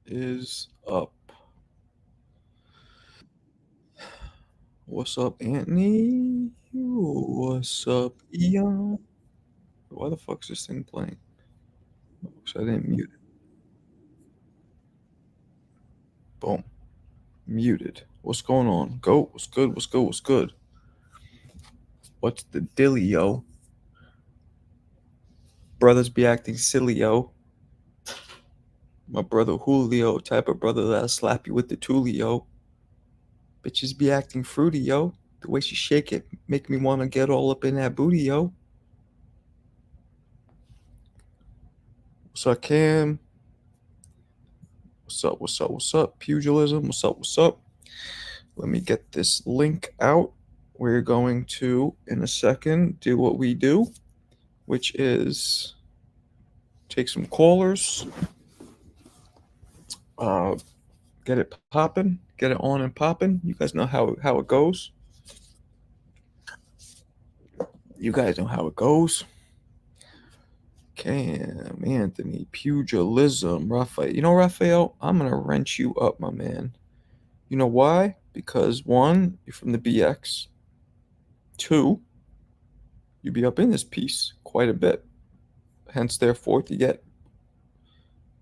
is up? What's up, Anthony? What's up, Eon? Why the fuck's this thing playing? So I didn't mute it. Boom. Muted. What's going on? Go. What's good? What's good? What's good? What's the dilly, yo? Brothers be acting silly, yo. My brother Julio, type of brother that'll slap you with the toolie, yo. Bitches be acting fruity, yo. The way she shake it make me want to get all up in that booty, yo. What's up, Cam? What's up? What's up? What's up? Pugilism. What's up? What's up? Let me get this link out. We're going to, in a second, do what we do, which is take some callers, get it popping, get it on and popping. You guys know how it goes. You guys know how it goes. Cam, Anthony, pugilism, Raphael. You know, Raphael, I'm going to wrench you up, my man. You know why? Because one, you're from the BX. Two, you be up in this piece quite a bit. Hence, therefore, you get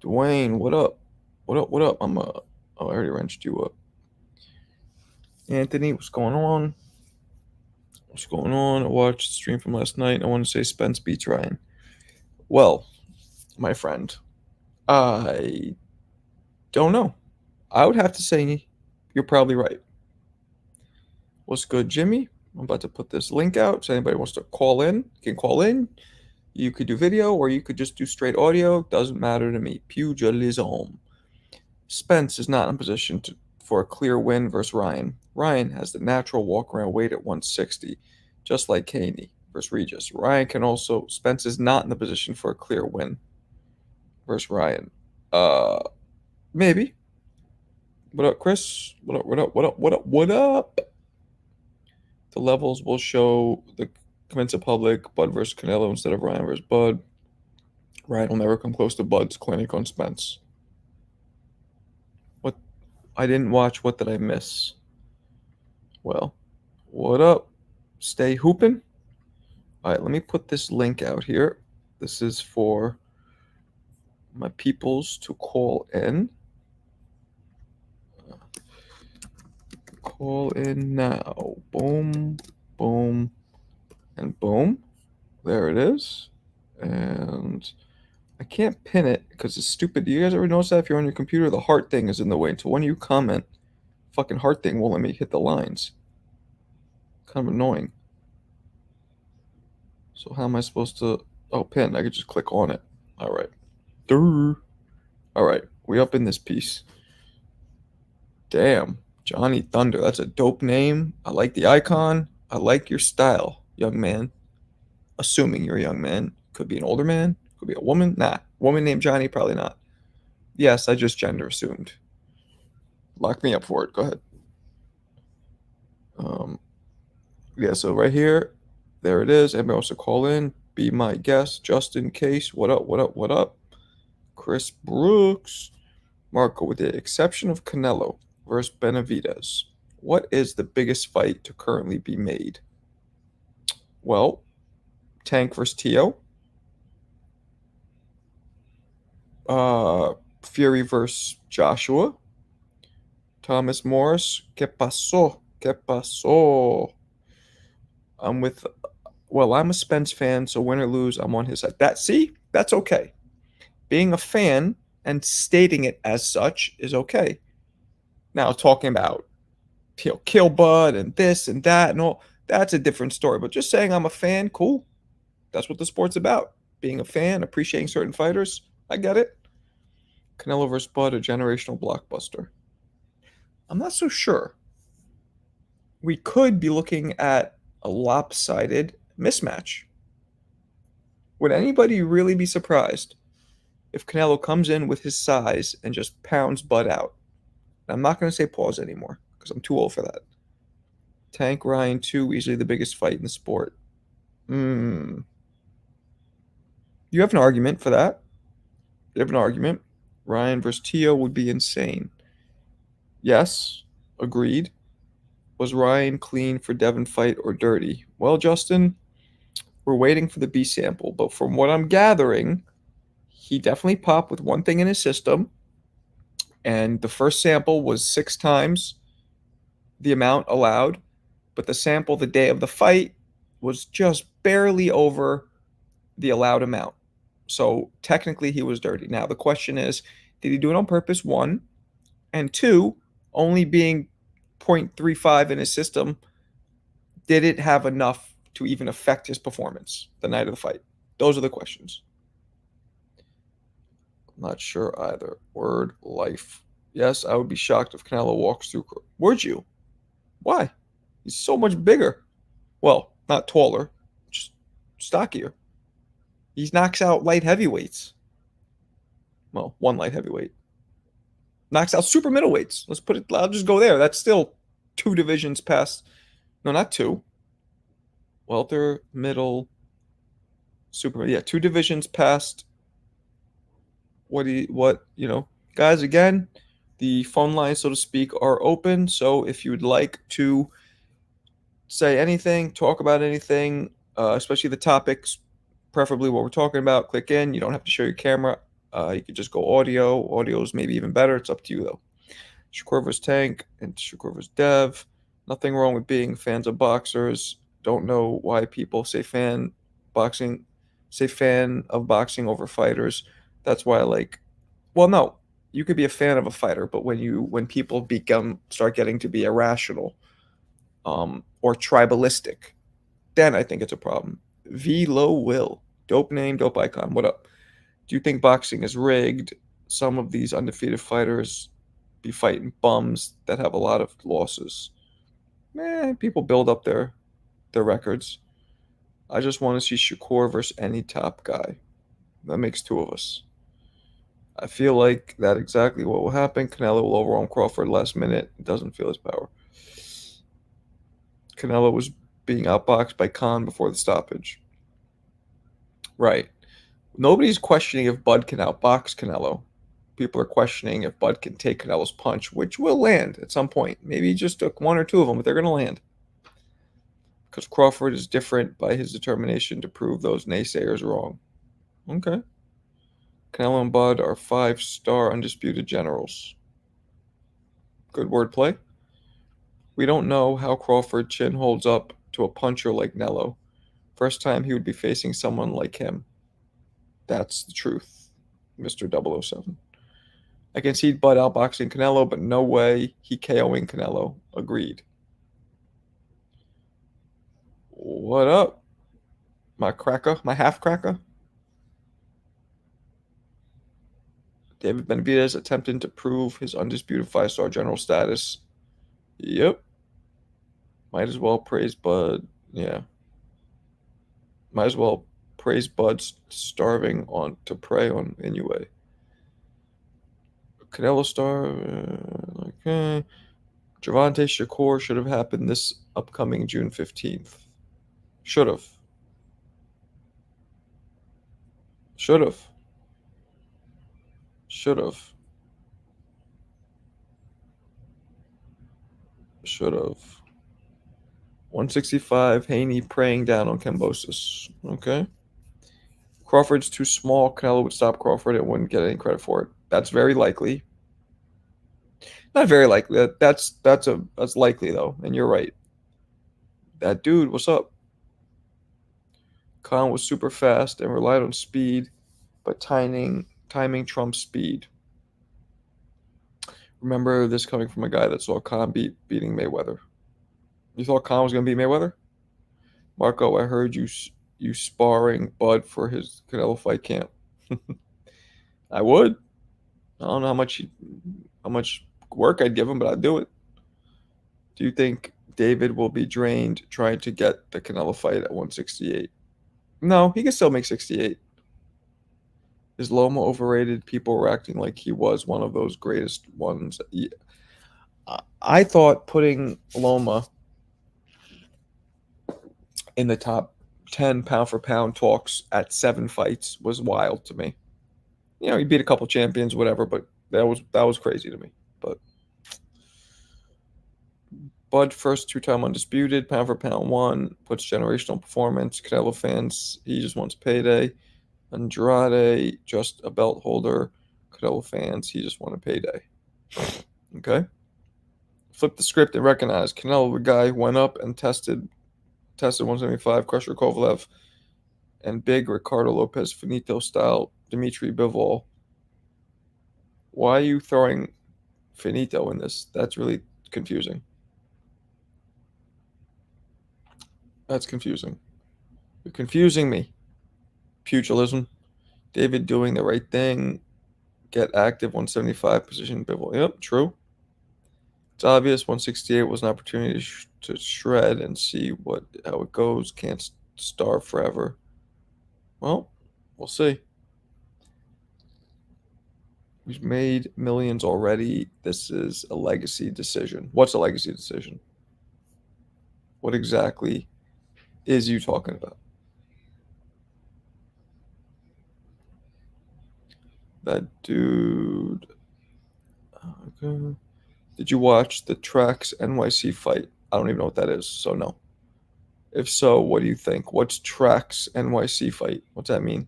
Dwayne. What up? What up? What up? Oh, I already wrenched you up. Anthony, what's going on? What's going on? I watched the stream from last night. I want to say Spence beats Ryan. Well, my friend, I don't know. I would have to say you're probably right. What's good, Jimmy? I'm about to put this link out. So anybody wants to call in, can call in. You could do video or you could just do straight audio. Doesn't matter to me. Pugilism. Spence is not in position for a clear win versus Ryan. Ryan has the natural walk-around weight at 160, just like Haney versus Regis. Spence is not in the position for a clear win versus Ryan. Maybe. What up, Chris? What up, what up, what up, what up, what up? The levels will show the convincing public Bud versus Canelo instead of Ryan versus Bud. Ryan will never come close to Bud's clinic on Spence. What? I didn't watch. What did I miss? Well, what up? Stay hooping. All right, let me put this link out here. This is for my peoples to call in. Call in now. Boom, boom, and boom. There it is. And I can't pin it because it's stupid. Do you guys ever notice that if you're on your computer, the heart thing is in the way? So when you comment, fucking heart thing won't let me hit the lines. Kind of annoying. So how am I supposed to? Oh, pin. I could just click on it. All right. Durr. All right. We up in this piece. Damn. Johnny Thunder. That's a dope name. I like the icon. I like your style, young man. Assuming you're a young man. Could be an older man. Could be a woman. Nah. Woman named Johnny? Probably not. Yes, I just gender assumed. Lock me up for it. Go ahead. Yeah, so right here, there it is. Anybody wants to call in, be my guest, just in case. What up, what up, what up? Chris Brooks. Marco, with the exception of Canelo versus Benavidez, what is the biggest fight to currently be made? Well, Tank versus Tio. Fury versus Joshua. Thomas Morris. ¿Qué pasó? ¿Qué pasó? I'm a Spence fan, so win or lose, I'm on his side. That's okay. Being a fan and stating it as such is okay. Now, talking about kill Bud and this and that and all, that's a different story. But just saying I'm a fan, cool. That's what the sport's about. Being a fan, appreciating certain fighters, I get it. Canelo vs. Bud, a generational blockbuster. I'm not so sure. We could be looking at a lopsided mismatch. Would anybody really be surprised if Canelo comes in with his size and just pounds Bud out? And I'm not going to say pause anymore because I'm too old for that. Tank Ryan 2, easily the biggest fight in the sport. You have an argument for that. You have an argument. Ryan versus Tio would be insane. Yes, agreed. Was Ryan clean for Devin fight or dirty? Well, Justin, we're waiting for the B sample, but from what I'm gathering, he definitely popped with one thing in his system, and the first sample was 6 times the amount allowed, but the sample the day of the fight was just barely over the allowed amount. So technically, he was dirty. Now, the question is, did he do it on purpose? One. And two, only being 0.35 in his system, did it have enough to even affect his performance the night of the fight? Those are the questions. I'm not sure either. Word life. Yes, I would be shocked if Canelo walks through. Would you? Why? He's so much bigger. Well, not taller, just stockier. He knocks out light heavyweights. Well, one light heavyweight. Knocks out super middleweights. Let's put it, I'll just go there. That's still 2 divisions past. No, not two. Welter, middle, super. Yeah, 2 divisions past. Guys, again, the phone lines, so to speak, are open. So if you would like to say anything, talk about anything, especially the topics, preferably what we're talking about, click in. You don't have to show your camera. You could just go audio. Audio is maybe even better. It's up to you, though. Shakur vs. Tank and Shakur vs. Dev. Nothing wrong with being fans of boxers. Don't know why people say fan of boxing over fighters. That's why I like. Well, no, you could be a fan of a fighter, but when people start getting to be irrational, or tribalistic, then I think it's a problem. V Low Will, dope name, dope icon. What up? Do you think boxing is rigged? Some of these undefeated fighters be fighting bums that have a lot of losses. People build up their records. I just want to see Shakur versus any top guy. That makes 2 of us. I feel like that exactly what will happen. Canelo will overwhelm Crawford last minute. It doesn't feel his power. Canelo was being outboxed by Khan before the stoppage. Right. Nobody's questioning if Bud can outbox Canelo. People are questioning if Bud can take Canelo's punch, which will land at some point. Maybe he just took 1 or 2 of them, but they're going to land. Because Crawford is different by his determination to prove those naysayers wrong. Okay. Canelo and Bud are 5-star undisputed generals. Good wordplay. We don't know how Crawford chin holds up to a puncher like Nello. First time he would be facing someone like him. That's the truth, Mr. 007. I can see Bud outboxing Canelo, but no way he KOing Canelo. Agreed. What up? My cracker? My half cracker? David Benavidez attempting to prove his undisputed 5-star general status. Yep. Might as well praise Bud. Yeah. Might as well praise Bud starving on to prey on Inoue. Canelo star. Okay. Gervonta Shakur should have happened this upcoming June 15th. Should have. Should have. Should have. Should have. 165, Haney praying down on Kambosos. Okay. Crawford's too small. Canelo would stop Crawford and wouldn't get any credit for it. That's very likely. Not very likely. That's likely though, and you're right. That dude, what's up? Khan was super fast and relied on speed, but timing trumps speed. Remember this coming from a guy that saw Khan beating Mayweather. You thought Khan was going to beat Mayweather? Marco, I heard you sparring Bud for his Canelo fight camp. I would. I don't know how much work I'd give him, but I'd do it. Do you think David will be drained trying to get the Canelo fight at 168? No, he can still make 68. Is Loma overrated? People were acting like he was one of those greatest ones. I thought putting Loma in the top 10 pound for pound talks at 7 fights was wild to me. He beat a couple champions, whatever, but that was crazy to me. But Bud first two-time undisputed, pound for pound one, puts generational performance. Canelo fans, he just wants payday. Andrade, just a belt holder. Canelo fans, he just won a payday. Okay. Flip the script and recognize Canelo, the guy who went up and tested 175, Crusher Kovalev, and big Ricardo Lopez Finito style Dimitri Bivol. Why are you throwing Finito in this? That's really confusing. That's confusing. You're confusing me. Pugilism. David doing the right thing. Get active 175 position Bivol. Yep, true. It's obvious 168 was an opportunity to shred and see how it goes. Can't starve forever. Well, we'll see. We've made millions already. This is a legacy decision. What's a legacy decision? What exactly is you talking about? That dude. Okay. Did you watch the Trax NYC fight? I don't even know what that is, so no. If so, what do you think? What's Trax NYC fight? What's that mean?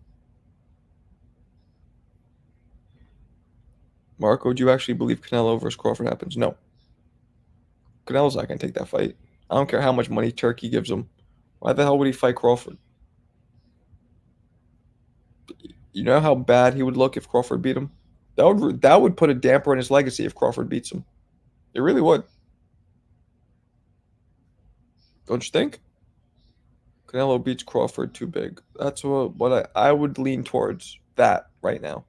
Marco, do you actually believe Canelo versus Crawford happens? No. Canelo's not going to take that fight. I don't care how much money Turkey gives him. Why the hell would he fight Crawford? You know how bad he would look if Crawford beat him? That would put a damper on his legacy if Crawford beats him. It really would. Don't you think? Canelo beats Crawford too big. That's what I would lean towards that right now.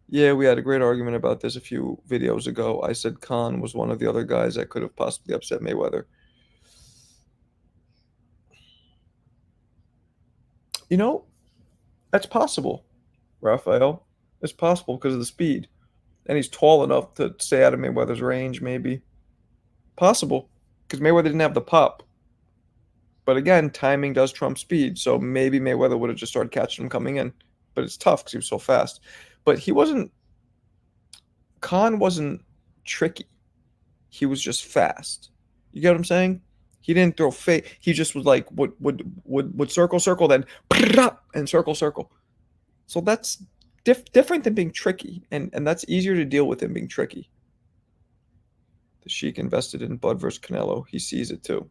Yeah, we had a great argument about this a few videos ago. I said Khan was one of the other guys that could have possibly upset Mayweather. You know, that's possible, Raphael. It's possible because of the speed. And he's tall enough to stay out of Mayweather's range, maybe. Possible. Because Mayweather didn't have the pop. But again, timing does trump speed. So maybe Mayweather would have just started catching him coming in. But it's tough because he was so fast. But Khan wasn't tricky. He was just fast. You get what I'm saying? He didn't throw fake. He just was like would circle then and circle. So that's different than being tricky, and that's easier to deal with than being tricky. The Sheik invested in Bud versus Canelo. He sees it too.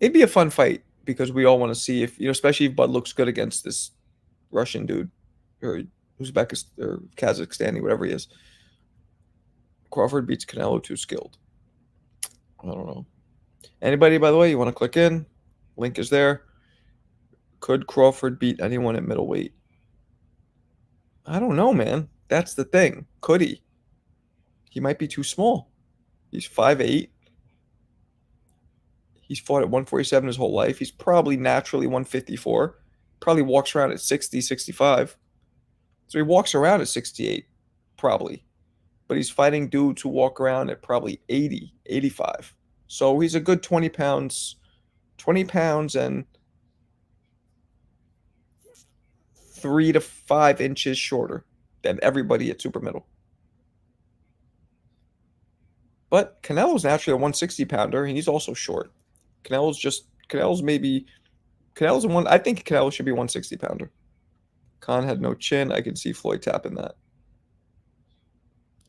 It'd be a fun fight because we all want to see if especially if Bud looks good against this Russian dude or Uzbekistan or Kazakhstani, whatever he is. Crawford beats Canelo too skilled. I don't know. Anybody, by the way, you want to click in? Link is there. Could Crawford beat anyone at middleweight? I don't know, man. That's the thing. Could he? He might be too small. He's 5'8". He's fought at 147 his whole life. He's probably naturally 154. Probably walks around at 60, 65. So he walks around at 68, probably. But he's fighting dudes who walk around at probably 80, 85. So he's a good 20 pounds and 3 to 5 inches shorter than everybody at super middle. But Canelo's naturally a 160 pounder, and he's also short. Canelo's a one. I think Canelo should be 160 pounder. Khan had no chin. I could see Floyd tapping that.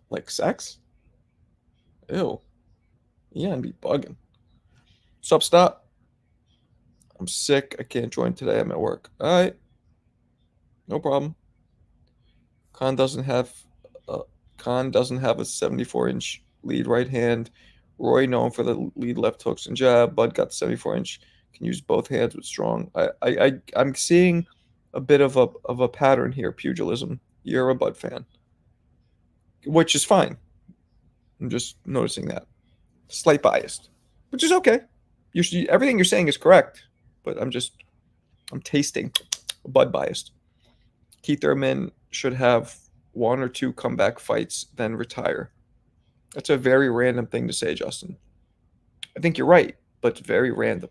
Like sex? Ew. Yeah, and be bugging. Sup, stop. I'm sick. I can't join today. I'm at work. All right. No problem. Khan doesn't have a 74-inch lead right hand. Roy known for the lead left hooks and jab. Bud got the 74-inch. Can use both hands with strong. I'm seeing a bit of a pattern here. Pugilism. You're a Bud fan, which is fine. I'm just noticing that. Slight biased, which is okay. Everything you're saying is correct, but I'm tasting Bud biased. Keith Thurman should have 1 or 2 comeback fights, then retire. That's a very random thing to say, Justin. I think you're right, but it's very random.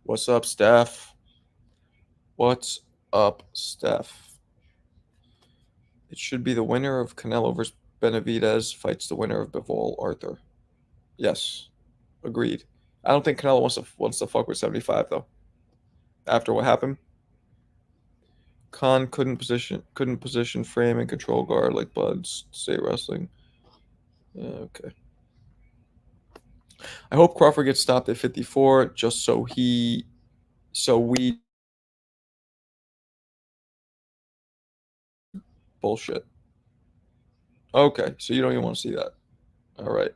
What's up, Steph? What's up, Steph? It should be the winner of Canelo versus Benavidez fights the winner of Bivol Arthur. Yes, agreed. I don't think Canelo wants to fuck with 75 though. After what happened, Khan couldn't position frame and control guard like Bud's State Wrestling. Yeah, okay. I hope Crawford gets stopped at 54 just so we bullshit. Okay, so you don't even want to see that. All right.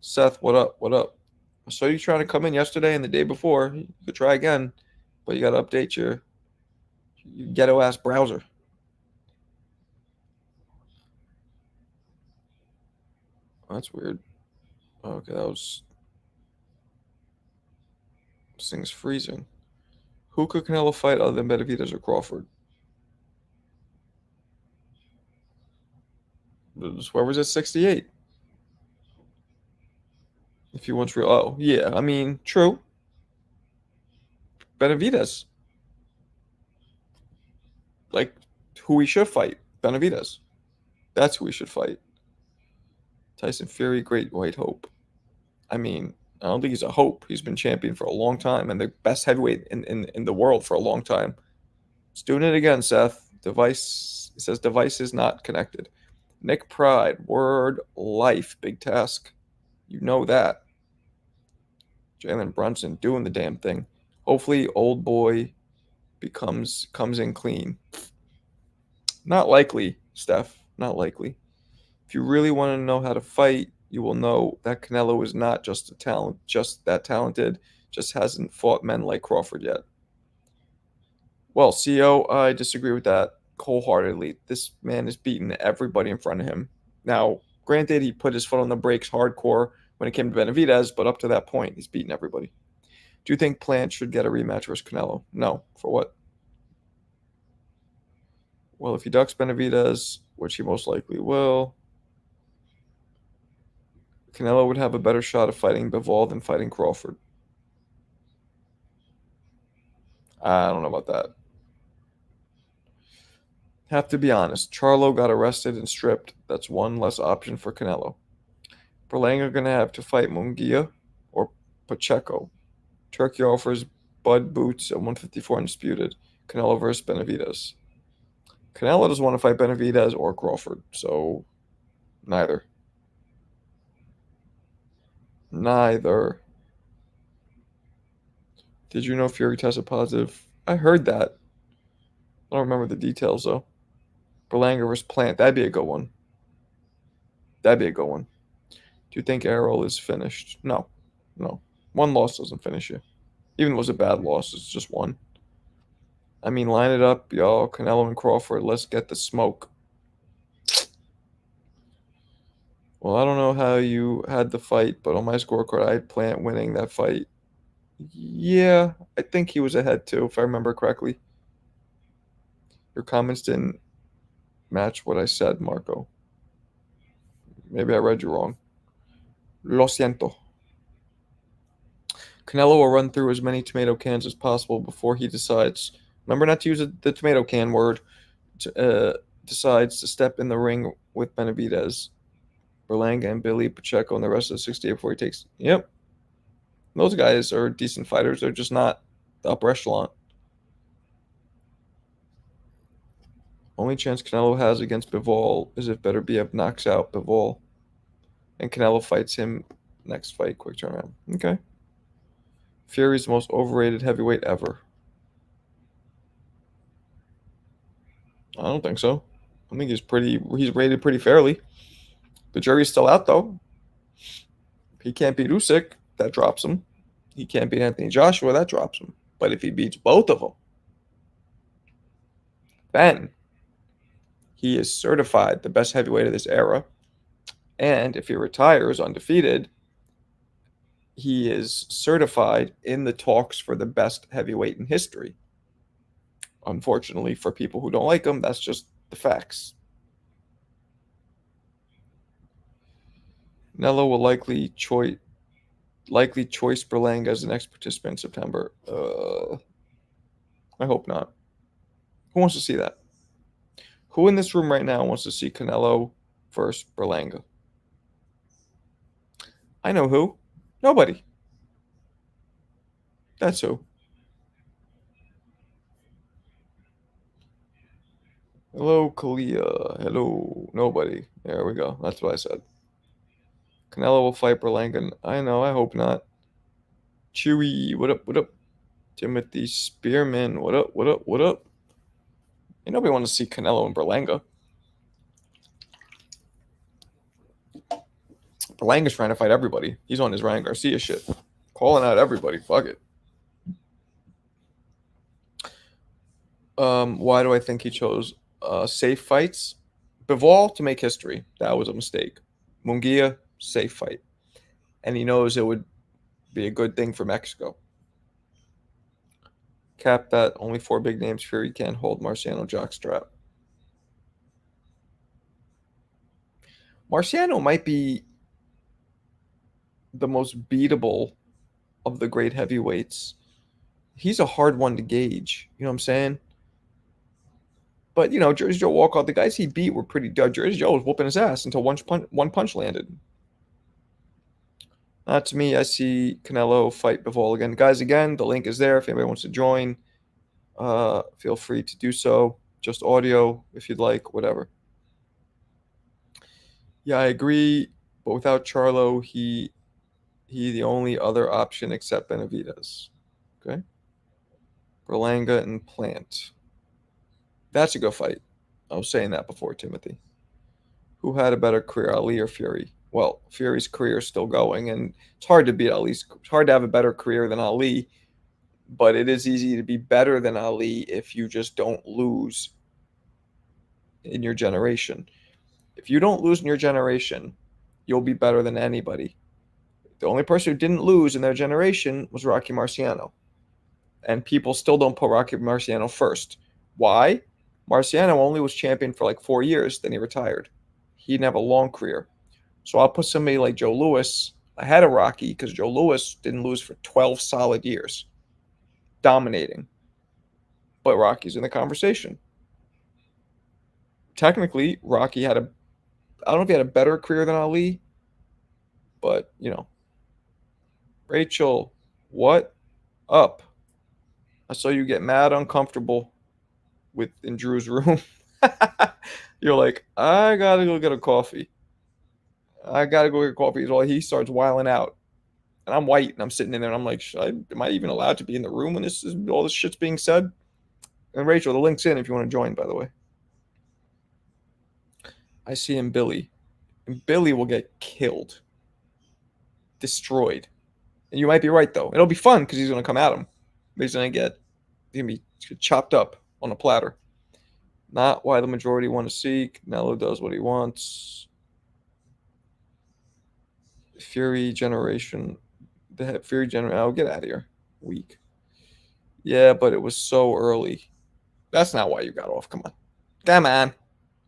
Seth, what up? What up? I saw you trying to come in yesterday and the day before. You could try again, but you got to update your ghetto ass browser. Oh, that's weird. Okay, this thing's freezing. Who could Canelo fight other than Benavidez or Crawford? Whoever's at 68. If he wants real. Oh, yeah. I mean, true. Benavidez. Like, who we should fight. Benavidez. That's who we should fight. Tyson Fury, Great White Hope. I mean, I don't think he's a hope. He's been champion for a long time and the best heavyweight in the world for a long time. It's doing it again, Seth. It says device is not connected. Nick Pride, word life, big task. You know that. Jalen Brunson doing the damn thing. Hopefully, old boy comes in clean. Not likely, Steph. Not likely. If you really want to know how to fight, you will know that Canelo is not just just that talented, just hasn't fought men like Crawford yet. Well, CO, I disagree with that wholeheartedly. This man is beating everybody in front of him. Now, granted, he put his foot on the brakes hardcore when it came to Benavidez, but up to that point, he's beating everybody. Do you think Plant should get a rematch versus Canelo? No. For what? Well, if he ducks Benavidez, which he most likely will, Canelo would have a better shot of fighting Bivol than fighting Crawford. I don't know about that. Have to be honest. Charlo got arrested and stripped. That's one less option for Canelo. Berlanga going to have to fight Munguia or Pacheco. Turkey offers Bud Boots at 154 undisputed. Canelo versus Benavidez. Canelo doesn't want to fight Benavidez or Crawford, so neither. Neither. Did you know Fury tested positive? I heard that. I don't remember the details though. Berlanga versus Plant. That'd be a good one. That'd be a good one. Do you think Errol is finished? No. No. One loss doesn't finish you. Even if it was a bad loss, it's just one. I mean, line it up, y'all. Canelo and Crawford. Let's get the smoke. Well, I don't know how you had the fight, but on my scorecard, I had Plant winning that fight. Yeah, I think he was ahead too, if I remember correctly. Your comments didn't match what I said, Marco. Maybe I read you wrong. Lo siento. Canelo will run through as many tomato cans as possible before he decides. Remember not to use the tomato can word. Decides to step in the ring with Benavidez, Berlanga, and Billy Pacheco and the rest of the 68 before he takes. Yep. Those guys are decent fighters. They're just not the upper echelon. Only chance Canelo has against Bivol is if Beterbiev knocks out Bivol and Canelo fights him next fight. Quick turnaround. Okay. Fury's the most overrated heavyweight ever. I don't think so. I think he's rated pretty fairly. The jury's still out though. He can't beat Usyk, that drops him. He can't beat Anthony Joshua, that drops him. But if he beats both of them, then he is certified the best heavyweight of this era. And if he retires undefeated, he is certified in the talks for the best heavyweight in history. Unfortunately, for people who don't like him, that's just the facts. Nello will likely choice Berlanga as the next participant in September. I hope not. Who wants to see that? Who in this room right now wants to see Canelo versus Berlanga? I know who. Nobody. That's who. Hello, Kalia. Hello. Nobody. There we go. That's what I said. Canelo will fight Berlanga. I know. I hope not. Chewy. What up? What up? Timothy Spearman. What up? What up? What up? Ain't nobody want to see Canelo and Berlanga. Berlanga's trying to fight everybody. He's on his Ryan Garcia shit. Calling out everybody. Fuck it. Why do I think he chose safe fights? Bivol to make history. That was a mistake. Munguia, safe fight. And he knows it would be a good thing for Mexico. Cap that. Only 4 big names. Fury can't hold Marciano jockstrap. Marciano might be the most beatable of the great heavyweights. He's a hard one to gauge. You know what I'm saying? But, Jersey Joe Walcott, the guys he beat were pretty dud. Jersey Joe was whooping his ass until one punch landed. To me, I see Canelo fight Bivol again. Guys, again, the link is there. If anybody wants to join, feel free to do so. Just audio, if you'd like, whatever. Yeah, I agree. But without Charlo, he the only other option except Benavidez. Okay? Berlanga and Plant. That's a good fight. I was saying that before, Timothy. Who had a better career, Ali or Fury? Well, Fury's career is still going, and it's hard to beat Ali. It's hard to have a better career than Ali, but it is easy to be better than Ali if you just don't lose in your generation. If you don't lose in your generation, you'll be better than anybody. The only person who didn't lose in their generation was Rocky Marciano, and people still don't put Rocky Marciano first. Why? Marciano only was champion for like 4 years, then he retired. He didn't have a long career. So I'll put somebody like Joe Louis ahead of Rocky because Joe Louis didn't lose for 12 solid years, dominating. But Rocky's in the conversation. Technically, Rocky had I don't know if he had a better career than Ali, but, Rachel, what up? I saw you get mad uncomfortable in Drew's room. You're like, I gotta go get a coffee. So he starts wiling out. And I'm white and I'm sitting in there and I'm like, am I even allowed to be in the room when all this shit's being said? And Rachel, the link's in if you want to join, by the way. I see him, Billy. And Billy will get killed. Destroyed. And you might be right, though. It'll be fun because he's going to come at him. But he's going to be chopped up on a platter. Not why the majority want to see. Canelo does what he wants. Fury generation. I'll get out of here. Weak. Yeah, but it was so early. That's not why you got off. Come on. Come on.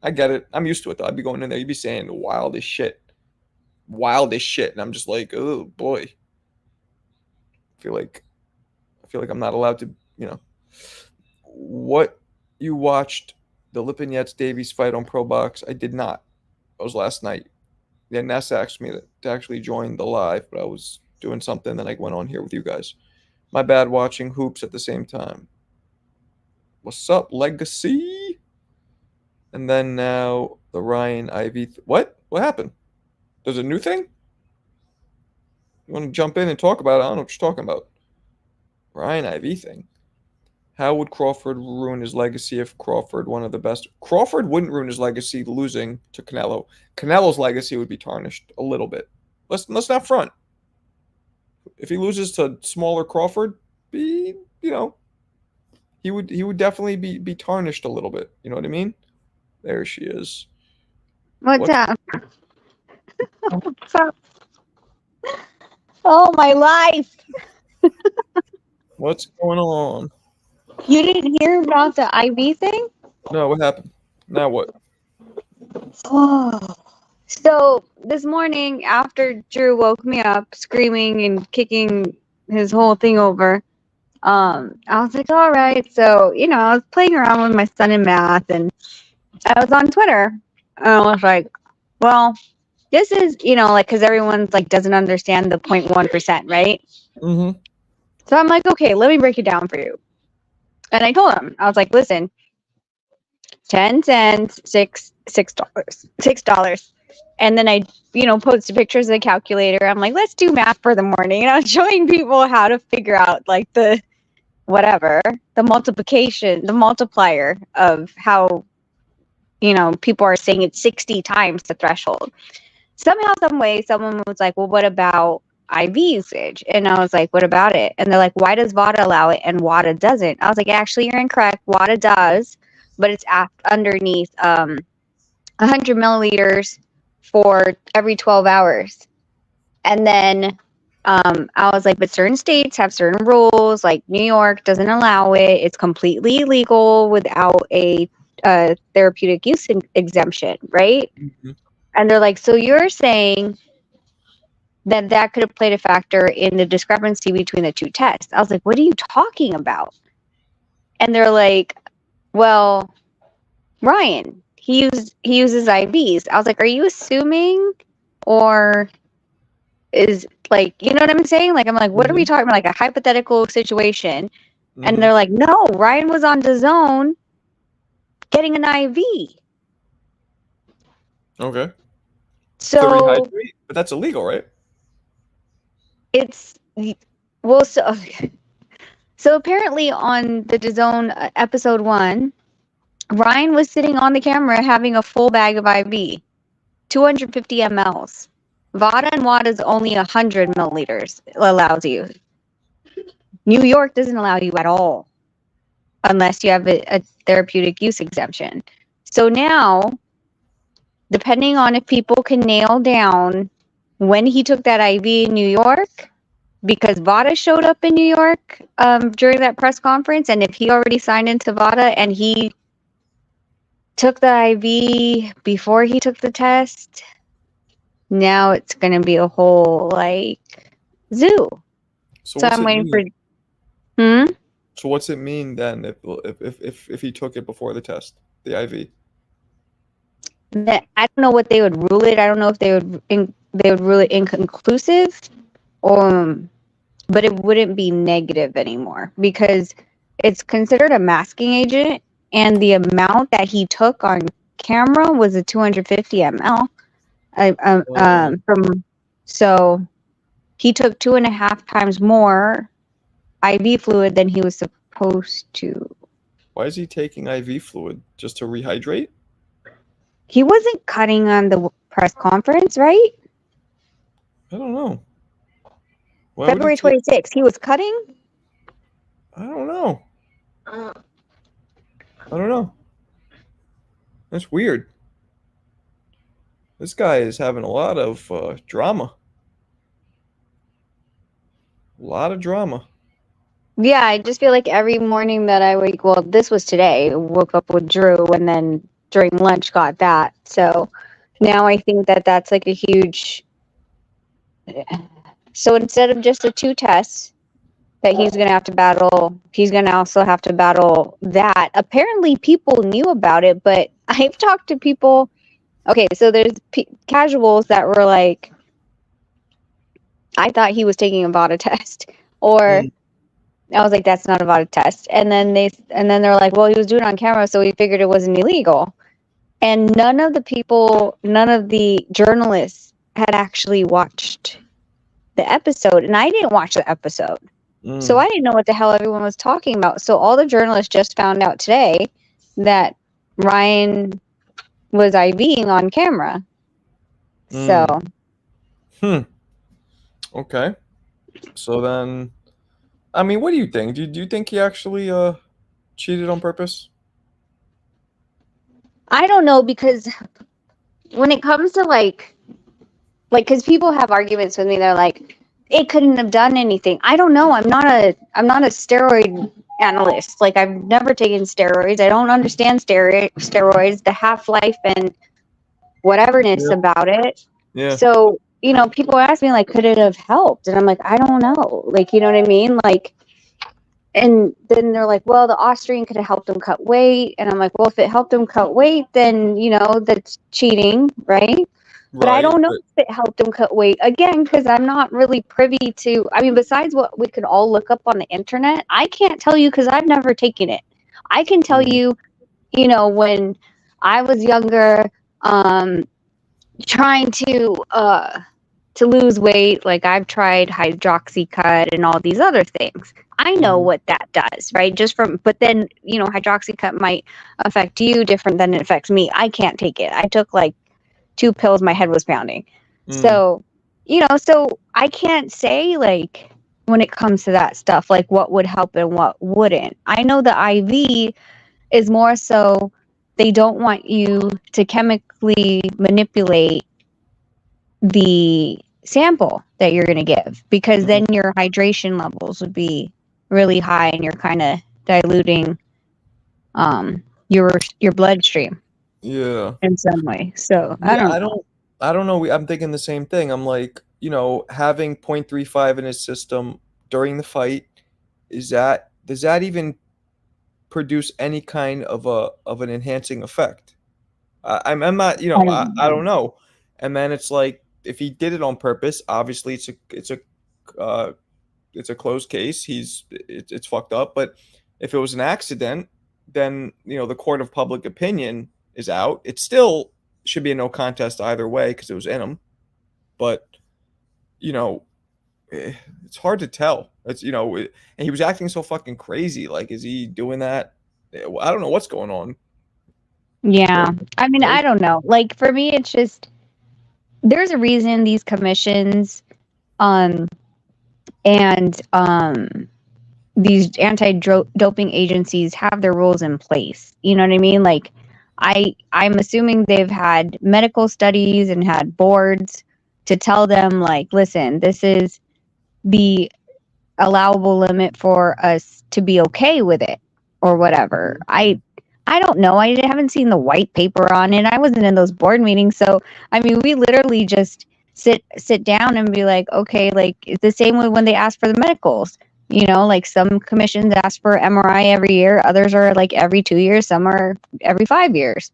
I get it. I'm used to it, though. I'd be going in there. You'd be saying the wildest shit. And I'm just like, oh, boy. I feel like I'm not allowed to, What you watched the Lipinets Davies fight on Pro Box? I did not. It was last night. Yeah, Ness asked me to actually join the live, but I was doing something, then I went on here with you guys. My bad watching hoops at the same time. What's up, Legacy? And then now the Ryan Ivy. What? What happened? There's a new thing? You want to jump in and talk about it? I don't know what you're talking about. Ryan Ivy thing. How would Crawford ruin his legacy if Crawford, one of the best? Crawford wouldn't ruin his legacy losing to Canelo. Canelo's legacy would be tarnished a little bit. Let's not front. If he loses to smaller Crawford, he would definitely be tarnished a little bit. You know what I mean? There she is. What's up? What's up? Oh, my life. What's going on? You didn't hear about the IV thing? No, what happened? Now what? Oh. So this morning, after Drew woke me up screaming and kicking his whole thing over, I was like, all right. So, I was playing around with my son in math, and I was on Twitter. And I was like, well, this is, like, because everyone's like doesn't understand the 0.1%, right? Mm-hmm. So I'm like, okay, let me break it down for you. And I told him, I was like, listen, 10 cents, $6. And then I, posted pictures of the calculator. I'm like, let's do math for the morning. And I was showing people how to figure out like the multiplication, the multiplier of how, people are saying it's 60 times the threshold. Somehow, some way, someone was like, well, what about IV usage? And I was like, what about it? And they're like, why does VADA allow it and WADA doesn't? I was like, actually, you're incorrect. WADA does, but it's underneath 100 milliliters for every 12 hours. And then I was like, but certain states have certain rules, like New York doesn't allow it. It's completely illegal without a therapeutic use exemption, right? Mm-hmm. And they're like, so you're saying that could have played a factor in the discrepancy between the two tests. I was like, what are you talking about? And they're like, well, Ryan, he uses IVs. I was like, are you assuming, or is, like, you know what I'm saying? Like, I'm like, what are we talking about? Like a hypothetical situation. Mm-hmm. And they're like, no, Ryan was on DAZN getting an IV. Okay. To So rehydrate, but that's illegal, right? it's, well, so apparently on the DAZN episode 1, Ryan was sitting on the camera having a full bag of IV, 250 mLs. VADA and WADA is only 100 milliliters allows you. New York doesn't allow you at all unless you have a therapeutic use exemption. So now, depending on if people can nail down when he took that IV in New York, because VADA showed up in New York during that press conference, and if he already signed into VADA and he took the IV before he took the test, now it's going to be a whole, like, zoo. So I'm waiting for... So what's it mean then if he took it before the test, the IV? That, I don't know what they would rule it. I don't know if they would rule it inconclusive, but it wouldn't be negative anymore because it's considered a masking agent, and the amount that he took on camera was a 250 ml. So he took 2.5 times more IV fluid than he was supposed to. Why is he taking IV fluid? Just to rehydrate? He wasn't cutting on the press conference, right? I don't know. February 26th. He was cutting? I don't know. I don't know. That's weird. This guy is having a lot of drama. A lot of drama. Yeah, I just feel like every morning that I wake, well, this was today, woke up with Drew, and then during lunch got that. So now I think that that's like a huge... So instead of just the 2 tests that he's going to have to battle, he's going to also have to battle that. Apparently people knew about it, but I've talked to people... Okay, so there's casuals that were like, I thought he was taking a VADA test, or I was like, that's not a VADA test. And then they're like, well, he was doing it on camera, so we figured it wasn't illegal. And none of the journalists had actually watched the episode, and I didn't watch the episode. So I didn't know what the hell everyone was talking about. So all the journalists just found out today that Ryan was IVing on camera. So. Okay. So then, I mean, what do you think? Do you think he actually cheated on purpose? I don't know, because when it comes to like, because people have arguments with me, they're like, it couldn't have done anything. I don't know. I'm not a steroid analyst. Like, I've never taken steroids. I don't understand steroids, the half-life and whateverness about it. Yeah. So, people ask me, like, could it have helped? And I'm like, I don't know. Like, you know what I mean? Like, and then they're like, well, the Austrian could have helped him cut weight. And I'm like, well, if it helped him cut weight, then, that's cheating, right? But I Right. don't know if it helped him cut weight. Again, because I'm not really privy to, I mean, besides what we could all look up on the internet, I can't tell you because I've never taken it. I can tell you, when I was younger, trying to lose weight, like I've tried hydroxycut and all these other things. I know Mhm. what that does, right? But then, hydroxycut might affect you different than it affects me. I can't take it. I took like 2 pills, my head was pounding. Mm. So, so I can't say like when it comes to that stuff, like what would help and what wouldn't. I know the IV is more so they don't want you to chemically manipulate the sample that you're going to give because Mhm. then your hydration levels would be really high and you're kind of diluting your bloodstream Yeah. in some way. So I Yeah, don't I know. don't I don't know. I'm thinking the same thing. I'm like, having 0.35 in his system during the fight, does that even produce any kind of an enhancing effect? I'm not, I don't I know. don't know. And then it's like if he did it on purpose, obviously uh, it's a closed case. It's fucked up. But if it was an accident, then the court of public opinion is out. It still should be a no contest either way because it was in him. But you know, it's hard to tell. And he was acting so fucking crazy. Like, is he doing that? I don't know what's going on. Yeah. But I mean, right. I don't know. Like for me it's just there's a reason these commissions um and these anti-doping agencies have their rules in place. You know what I mean? Like I'm assuming they've had medical studies and had boards to tell them like, listen, this is the allowable limit for us to be okay with it or whatever. I don't know. I haven't seen the white paper on it. I wasn't in those board meetings, so I mean, we literally just sit down and be like, okay, like it's the same way when they ask for the medicals. Like some commissions ask for MRI every year, others are like every 2 years, some are every 5 years.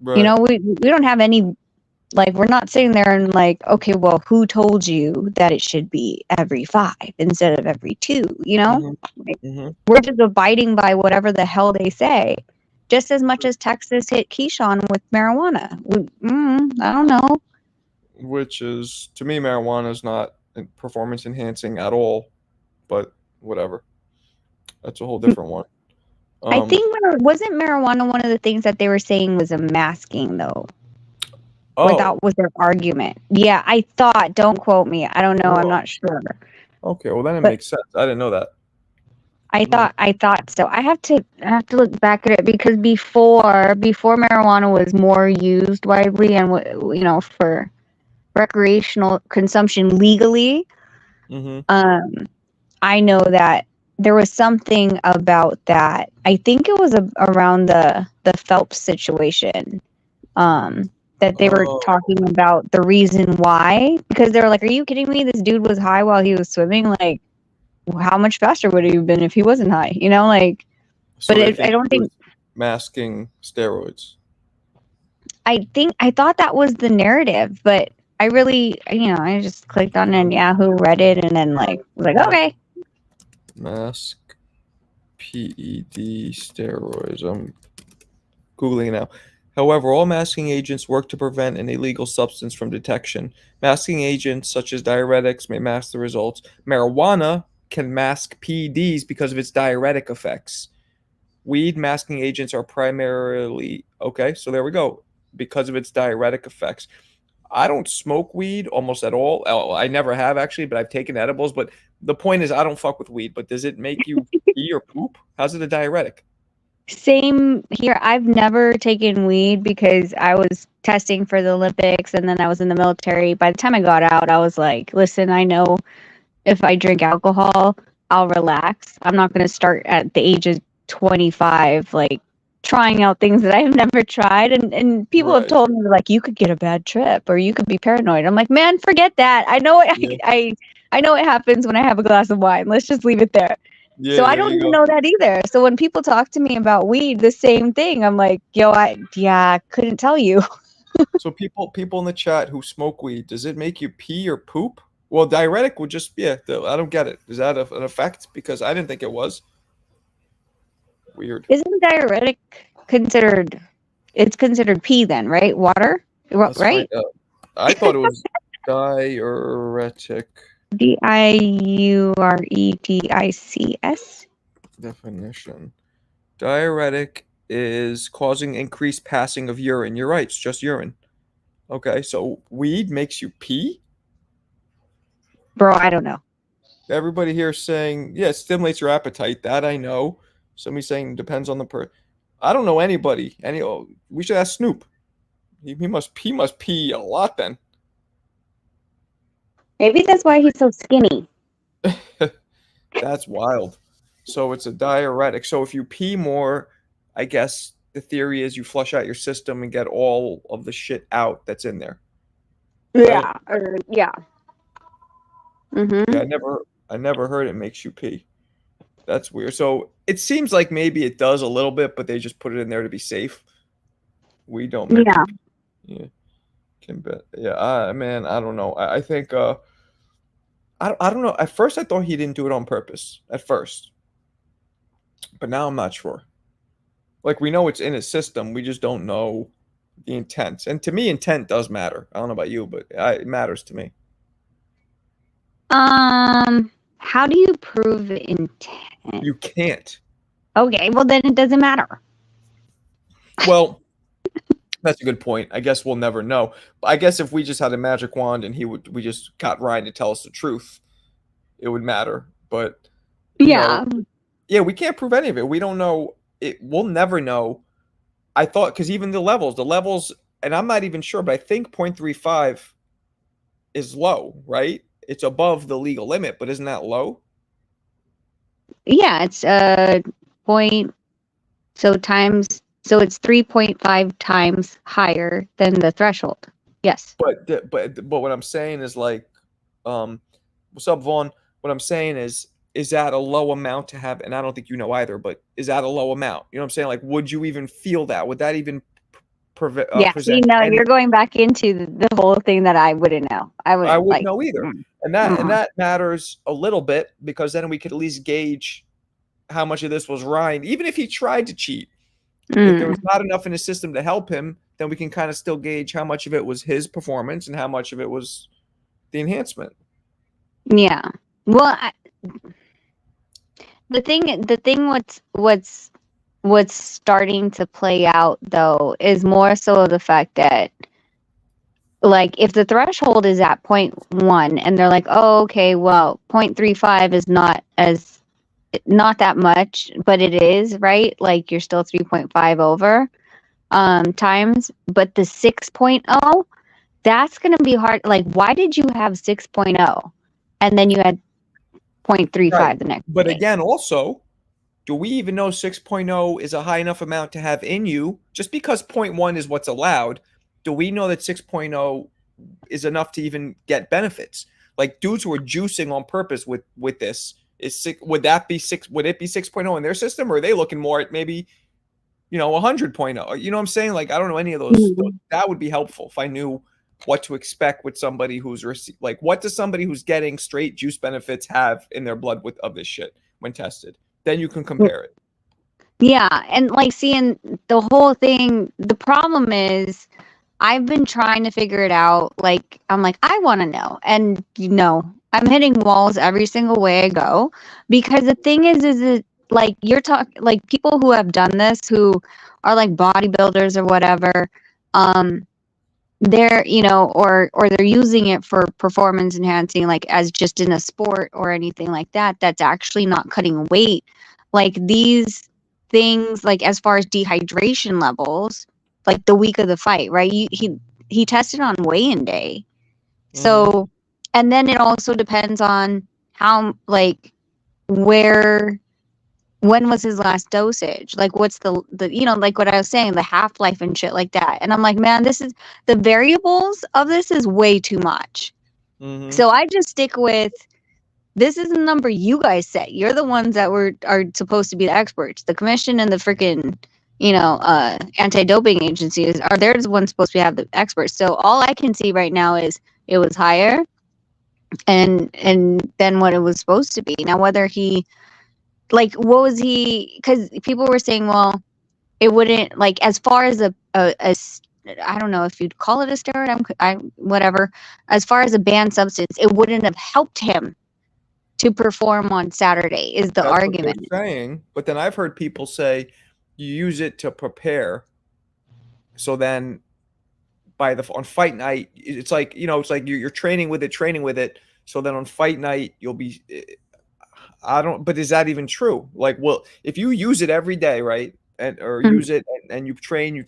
Right. We don't have any like we're not sitting there and like, okay, well, who told you that it should be every 5 instead of every 2? Hmm. Like, Hmm. we're just abiding by whatever the hell they say. Just as much as Texas hit Keyshawn with marijuana. I don't know. Which is to me, marijuana is not performance enhancing at all. But whatever, that's a whole different one. I Um. think wasn't marijuana one of the things that they were saying was a masking though, or Oh. that was their argument. Yeah, I thought. Don't quote me. I don't know. I'm Oh. not sure. Okay. Well, then it But makes sense. I didn't know that. I Mm. thought so. I have to look back at it because before marijuana was more used widely and for recreational consumption legally, Mhm. um I know that there was something about that. I think it was around the Phelps situation. That they were Oh. talking about the reason why because they were like, "Are you kidding me? This dude was high while he was swimming. Like, how much faster would he have been if he wasn't high?" So But they I think don't he was think masking steroids. I thought that was the narrative, but I really, I just clicked on it and Yahoo read it and then like was like, okay. Mask PED steroids. I'm Googling it now. However, all masking agents work to prevent an illegal substance from detection. Masking agents such as diuretics may mask the results. Marijuana can mask PEDs because of its diuretic effects. Weed masking agents are primarily okay, so there we go. Because of its diuretic effects. I don't smoke weed almost at all. Oh, I never have actually, but I've taken edibles. But the point is, I don't fuck with weed. But does it make you pee or poop? How's it a diuretic? Same here. I've never taken weed because I was testing for the Olympics and then I was in the military. By the time I got out, I was like, listen, I know if I drink alcohol, I'll relax. I'm not going to start at the age of 25, like trying out things that I've never tried. And people have Right. told me like, you could get a bad trip or you could be paranoid. I'm like, man, forget that. I know it. Yeah. I know it happens when I have a glass of wine. Let's just leave it there. Yeah, So I there don't you even go. know that either. So when people talk to me about weed, the same thing. I'm like, yo, I couldn't tell you. So people in the chat who smoke weed, does it make you pee or poop? Well, diuretic would just I don't get it. Is that an effect? Because I didn't think it was. Weird. Isn't diuretic considered? It's considered pee then, right? Water, Let's find right? out. I thought it was diuretic Diuretics. definition. Diuretic is causing increased passing of urine. You're right, it's just urine. Okay, so weed makes you pee? Bro, I don't know. Everybody here is saying, yeah, it stimulates your appetite. That I know. Somebody saying depends on the I don't know anybody. We should ask Snoop. He must pee a lot then. Maybe that's why he's so skinny. That's wild. So it's a diuretic. So if you pee more, I guess the theory is you flush out your system and get all of the shit out that's in there. Right? Yeah, or yeah. Yeah, Mm-hmm. I never heard it makes you pee. That's weird. So it seems like maybe it does a little bit, but they just put it in there to be safe. We don't make you Yeah. pee. Yeah. Can bet. Yeah, man, I don't know. I think I don't know. At first I thought he didn't do it on purpose. At first. But now I'm not sure. Like we know it's in his system, we just don't know the intent. And to me, intent does matter. I don't know about you, but it matters to me. How do you prove intent? You can't. Okay, well then it doesn't matter. Well, that's a good point. I guess we'll never know. But I guess if we just had a magic wand and we just got Ryan to tell us the truth, it would matter. But Yeah. yeah, we can't prove any of it. We don't know. We'll never know. I thought because even the levels, and I'm not even sure, but I think 0.35 is low, right? It's above the legal limit, but isn't that low? Yeah, it's point so it's 3.5 times higher than the threshold. Yes. But what I'm saying is like, what's up, Vaughn? What I'm saying is that a low amount to have? And I don't think you know either, but is that a low amount? You know what I'm saying? Like, would you even feel that? Would that even Yeah, see, present no, any? you're going back into the whole thing that I wouldn't know. I I wouldn't wouldn't like. know either, Mm, and mm, that matters a little bit because then we could at least gauge how much of this was Ryan, even if he tried to cheat. If there was mm. not enough in his system to help him, then we can kind of still gauge how much of it was his performance and how much of it was the enhancement. Yeah. Well, the thing what's starting to play out though is more so the fact that like if the threshold is at 0.1 and they're like, oh, okay, well, 0.35 is not that much, but it is, right? Like you're still 3.5 over times, but the 6.0, that's going to be hard. Like, why did you have 6.0 and then you had Right. 0.35 the next But day? again, also, do we even know 6.0 is a high enough amount to have in you? Just because zero point 0.1 is what's allowed, do we know that 6.0 is enough to even get benefits? Like dudes who are juicing on purpose with this is would that be six? Would it be 6.0 in their system, or are they looking more at maybe 100.0? You know what I'm saying? Like I don't know any of those. Mhm. That would be helpful if I knew what to expect with somebody who's like what does somebody who's getting straight juice benefits have in their blood with of this shit when tested? Then you can compare it. Yeah, and like seeing the whole thing, the problem is I've been trying to figure it out. Like, I'm like, I want to know. And I'm hitting walls every single way I go because the thing is it like you're talking like people who have done this who are like bodybuilders or whatever, they're, or they're using it for performance enhancing, like as just in a sport or anything like that, that's actually not cutting weight. Like these things, like as far as dehydration levels, like the week of the fight, right? He tested on weigh-in day. Mm-hmm. So, and then it also depends on how, like, where, when was his last dosage? Like, what's like what I was saying, the half life and shit like that. And I'm like, man, the variables of this is way too much. Mm-hmm. So I just stick with This is the number you guys set. You're the ones that are supposed to be the experts. The commission and the freaking, anti-doping agencies are they're the ones supposed to have the experts. So all I can see right now is it was higher and then what it was supposed to be. Now whether he what was he, because people were saying, well, it wouldn't, as far as I don't know if you'd call it a steroid, whatever, as far as a banned substance, it wouldn't have helped him to perform on Saturday, is the That's argument. what they're saying. But then I've heard people say you use it to prepare. So then on fight night, it's like, you're training with it. So then on fight night, you'll be, but is that even true? Well, if you use it every day, right? Use it and you train, you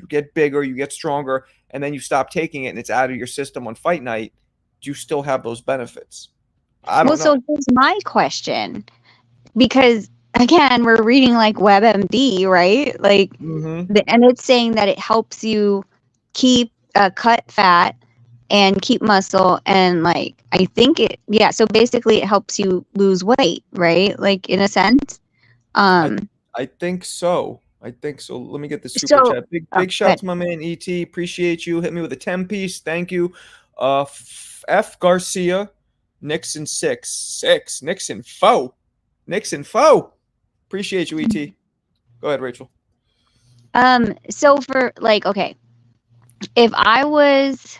get bigger, you get stronger, and then you stop taking it and it's out of your system on fight night, do you still have those benefits? I don't know. So here's my question, because again, we're reading WebMD, right? And it's saying that it helps you keep cut fat and keep muscle, and I think so basically it helps you lose weight, right? In a sense. I think so. Let me get the super chat. Big shout to my man ET. Appreciate you. Hit me with a 10-piece. Thank you. F Garcia, Nixon 6. Nixon foe. Appreciate you, ET. Go ahead, Rachel. So for okay, if I was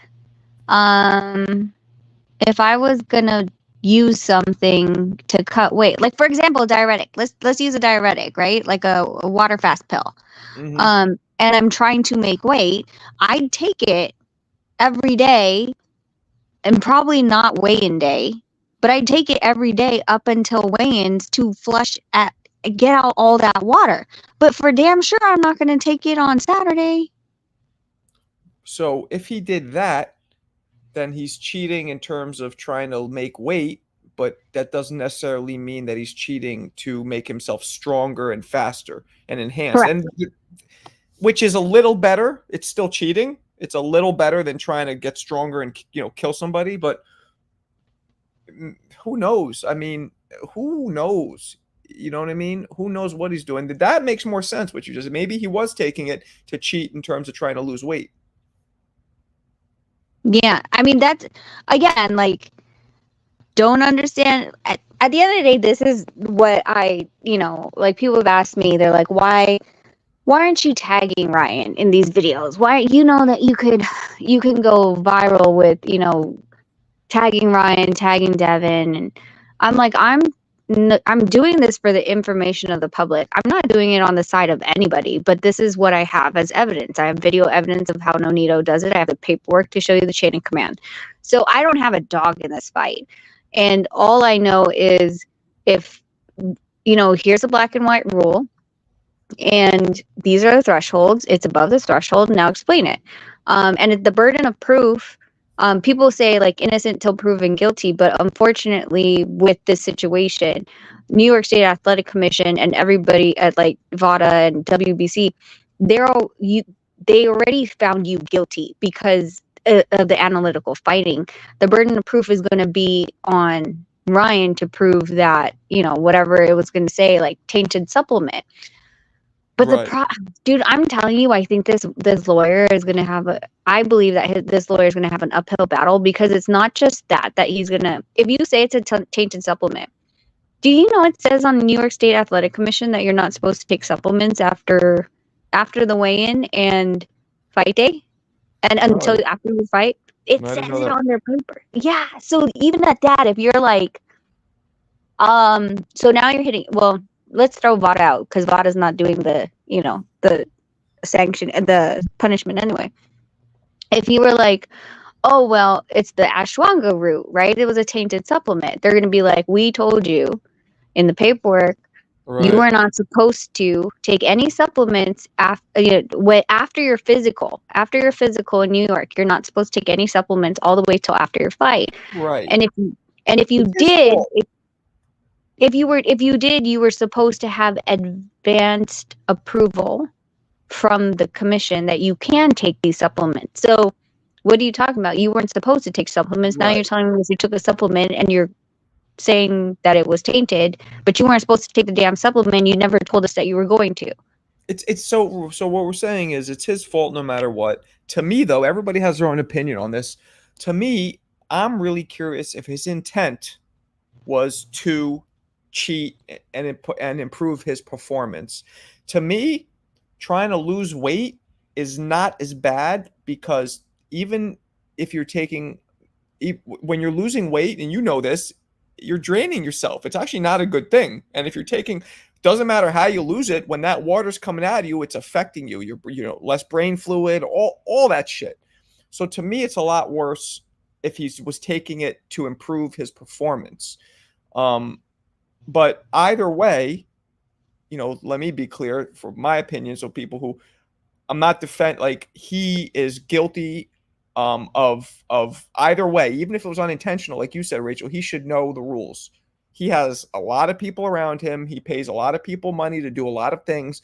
gonna use something to cut weight, for example, diuretic. Let's use a diuretic, right? Like a water fast pill. Mm-hmm. And I'm trying to make weight. I'd take it every day, and probably not weigh-in day, but I'd take it every day up until weigh-ins to get out all that water. But for damn sure, I'm not going to take it on Saturday. So if he did that, then he's cheating in terms of trying to make weight, but that doesn't necessarily mean that he's cheating to make himself stronger and faster and enhanced. Correct. And which is a little better. It's still cheating. It's a little better than trying to get stronger and kill somebody, but who knows? I mean, who knows? You know what I mean? Who knows what he's doing? That makes more sense what you just said. Maybe he was taking it to cheat in terms of trying to lose weight. Yeah, I mean, that's, again, don't understand. At the end of the day, this is what people have asked me. They're like, why aren't you tagging Ryan in these videos? Why, that you can go viral with, tagging Ryan, tagging Devin. And I'm like, I'm doing this for the information of the public. I'm not doing it on the side of anybody, but this is what I have as evidence. I have video evidence of how Nonito does it. I have the paperwork to show you the chain of command. So I don't have a dog in this fight. And all I know is if, here's a black and white rule, and these are the thresholds. It's above the threshold. Now explain it. And the burden of proof, people say innocent till proven guilty, but unfortunately with this situation, New York State Athletic Commission and everybody at VADA and WBC, they already found you guilty because of the analytical fighting. The burden of proof is going to be on Ryan to prove that, whatever it was going to say, tainted supplement. But right. Dude, I'm telling you, I think this lawyer is going to I believe that this lawyer is going to have an uphill battle, because it's not just that he's going to, if you say it's a tainted supplement, do you know it says on the New York State Athletic Commission that you're not supposed to take supplements after the weigh-in and fight day? And until after you fight? It says it on their paper. Yeah, so even at that, if you're so now you're hitting, well, let's throw VADA out, because VADA's not doing the sanction and the punishment anyway. If you were oh, well, it's the ashwagandha root, right? It was a tainted supplement. They're going to be like, we told you in the paperwork, right, you are not supposed to take any supplements after your physical. After your physical in New York, you're not supposed to take any supplements all the way till after your fight. Right. And if you did, if you did, you were supposed to have advanced approval from the commission that you can take these supplements. So what are you talking about? You weren't supposed to take supplements. Now you're telling me if you took a supplement and you're saying that it was tainted, but you weren't supposed to take the damn supplement. You never told us that you were going to. It's so what we're saying is it's his fault no matter what. To me though, everybody has their own opinion on this. To me, I'm really curious if his intent was to cheat and improve his performance. To me, trying to lose weight is not as bad, because even if you're taking when you're losing weight, and you know this, you're draining yourself. It's actually not a good thing. And if you're taking, doesn't matter how you lose it, when that water's coming out of you, it's affecting you. You're, less brain fluid, all that shit. So to me, it's a lot worse if he was taking it to improve his performance. But either way, let me be clear for my opinion. So people who, I'm not he is guilty of either way, even if it was unintentional, like you said, Rachel, he should know the rules. He has a lot of people around him. He pays a lot of people money to do a lot of things.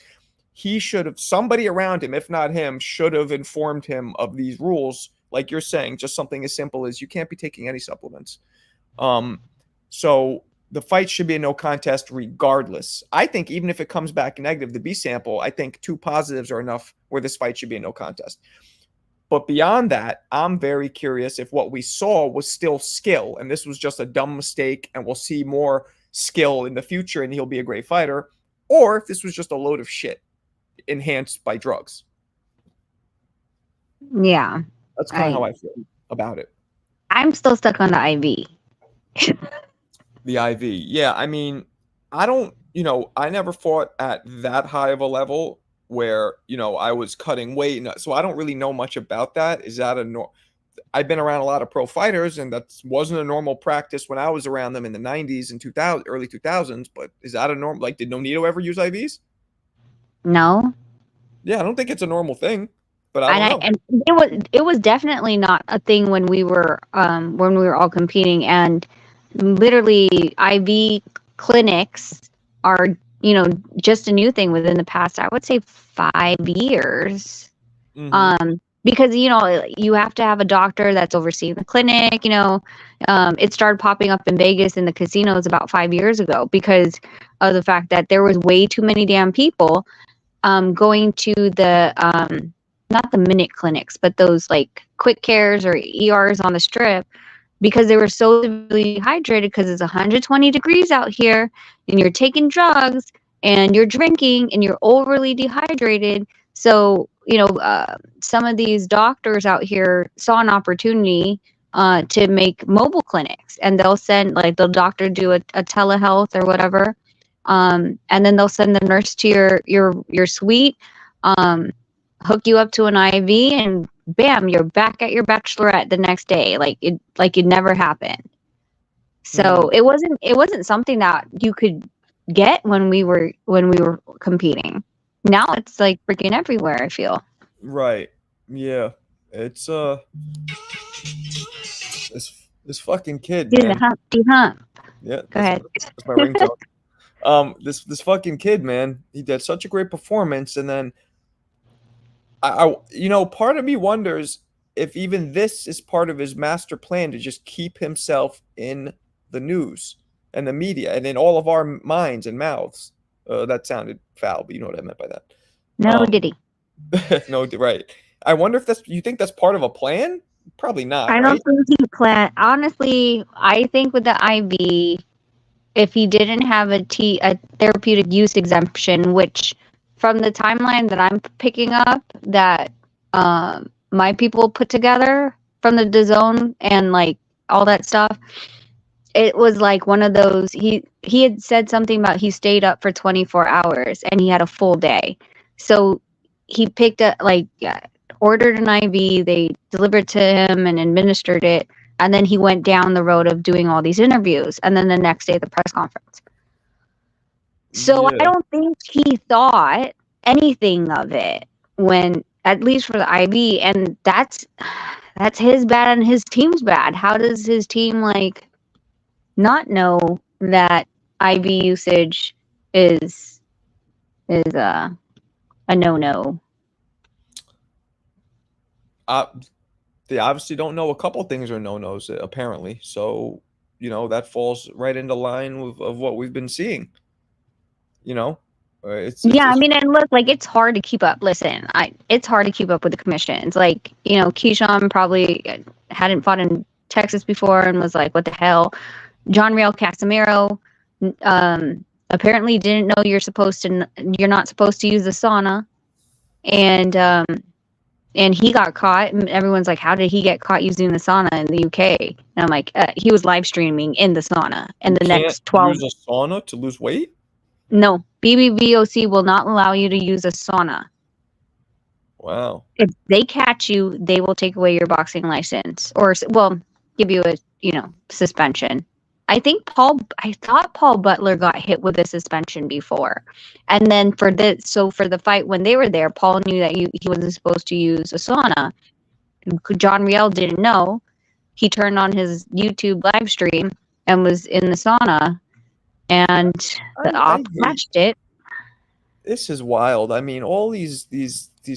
He should have, somebody around him, if not him, should have informed him of these rules. Like you're saying, just something as simple as you can't be taking any supplements. So the fight should be a no contest regardless. I think even if it comes back negative, the B sample, I think 2 positives are enough where this fight should be a no contest. But beyond that, I'm very curious if what we saw was still skill and this was just a dumb mistake and we'll see more skill in the future and he'll be a great fighter, or if this was just a load of shit enhanced by drugs. Yeah. That's kind of how I feel about it. I'm still stuck on the IV. The IV. Yeah, I mean, I don't, I never fought at that high of a level where, I was cutting weight. So I don't really know much about that. Is that I've been around a lot of pro fighters and that wasn't a normal practice when I was around them in the 90s and early 2000s. But is that a normal, like, did Nonito ever use IVs? No. Yeah, I don't think it's a normal thing, but I don't know. And it was definitely not a thing when we were all competing, and literally IV clinics are, just a new thing within the past, I would say 5 years. Mm-hmm. Because, you have to have a doctor that's overseeing the clinic. It started popping up in Vegas in the casinos about 5 years ago because of the fact that there was way too many damn people going to the not the minute clinics, but those like quick cares or ERs on the strip, because they were so severely dehydrated because it's 120 degrees out here and you're taking drugs and you're drinking and you're overly dehydrated. So, some of these doctors out here saw an opportunity to make mobile clinics, and they'll send, like, the doctor do a telehealth or whatever. And then they'll send the nurse to your suite, hook you up to an IV, and bam, you're back at your bachelorette the next day, like it never happened. So it wasn't something that you could get when we were competing. Now it's like freaking everywhere, I feel. Right. Yeah. It's this fucking kid, Do man. the hump. Yeah. Go ahead. That's my ringtone. This fucking kid, man, he did such a great performance, and then I part of me wonders if even this is part of his master plan to just keep himself in the news and the media and in all of our minds and mouths. That sounded foul, but you know what I meant by that. No, did he? No, right. I wonder if you think that's part of a plan? Probably not. I don't think he planned. Honestly, I think with the IV, if he didn't have a therapeutic use exemption, which from the timeline that I'm picking up that my people put together from the DAZN and like all that stuff, it was like one of those, he had said something about he stayed up for 24 hours and he had a full day. So he picked up, ordered an IV, they delivered to him and administered it, and then he went down the road of doing all these interviews, and then the next day the press conference. So yeah. I don't think he thought anything of it when, at least for the IV, and that's his bad and his team's bad. How does his team not know that IV usage is a no-no? They obviously don't know a couple things are no-nos, apparently. So that falls right into line of what we've been seeing. You know, Yeah, I it's mean, and look, like it's hard to keep up. Listen, it's hard to keep up with the commissions. Like, Keyshawn probably hadn't fought in Texas before and was like, "What the hell?" John Real Casimiro apparently didn't know you're not supposed to use the sauna, and he got caught. And everyone's like, "How did he get caught using the sauna in the UK?" And I'm like, "He was live streaming in the sauna." And you the can't next 12, use a sauna to lose weight. no, BBVOC will not allow you to use a sauna. Wow. If they catch you, they will take away your boxing license, or well, give you a suspension. I thought Paul Butler got hit with a suspension before, and then for the fight when they were there, Paul knew that he wasn't supposed to use a sauna. John Riel didn't know. He turned on his YouTube live stream and was in the sauna, and the I op hate catched it. this is wild. I mean, all these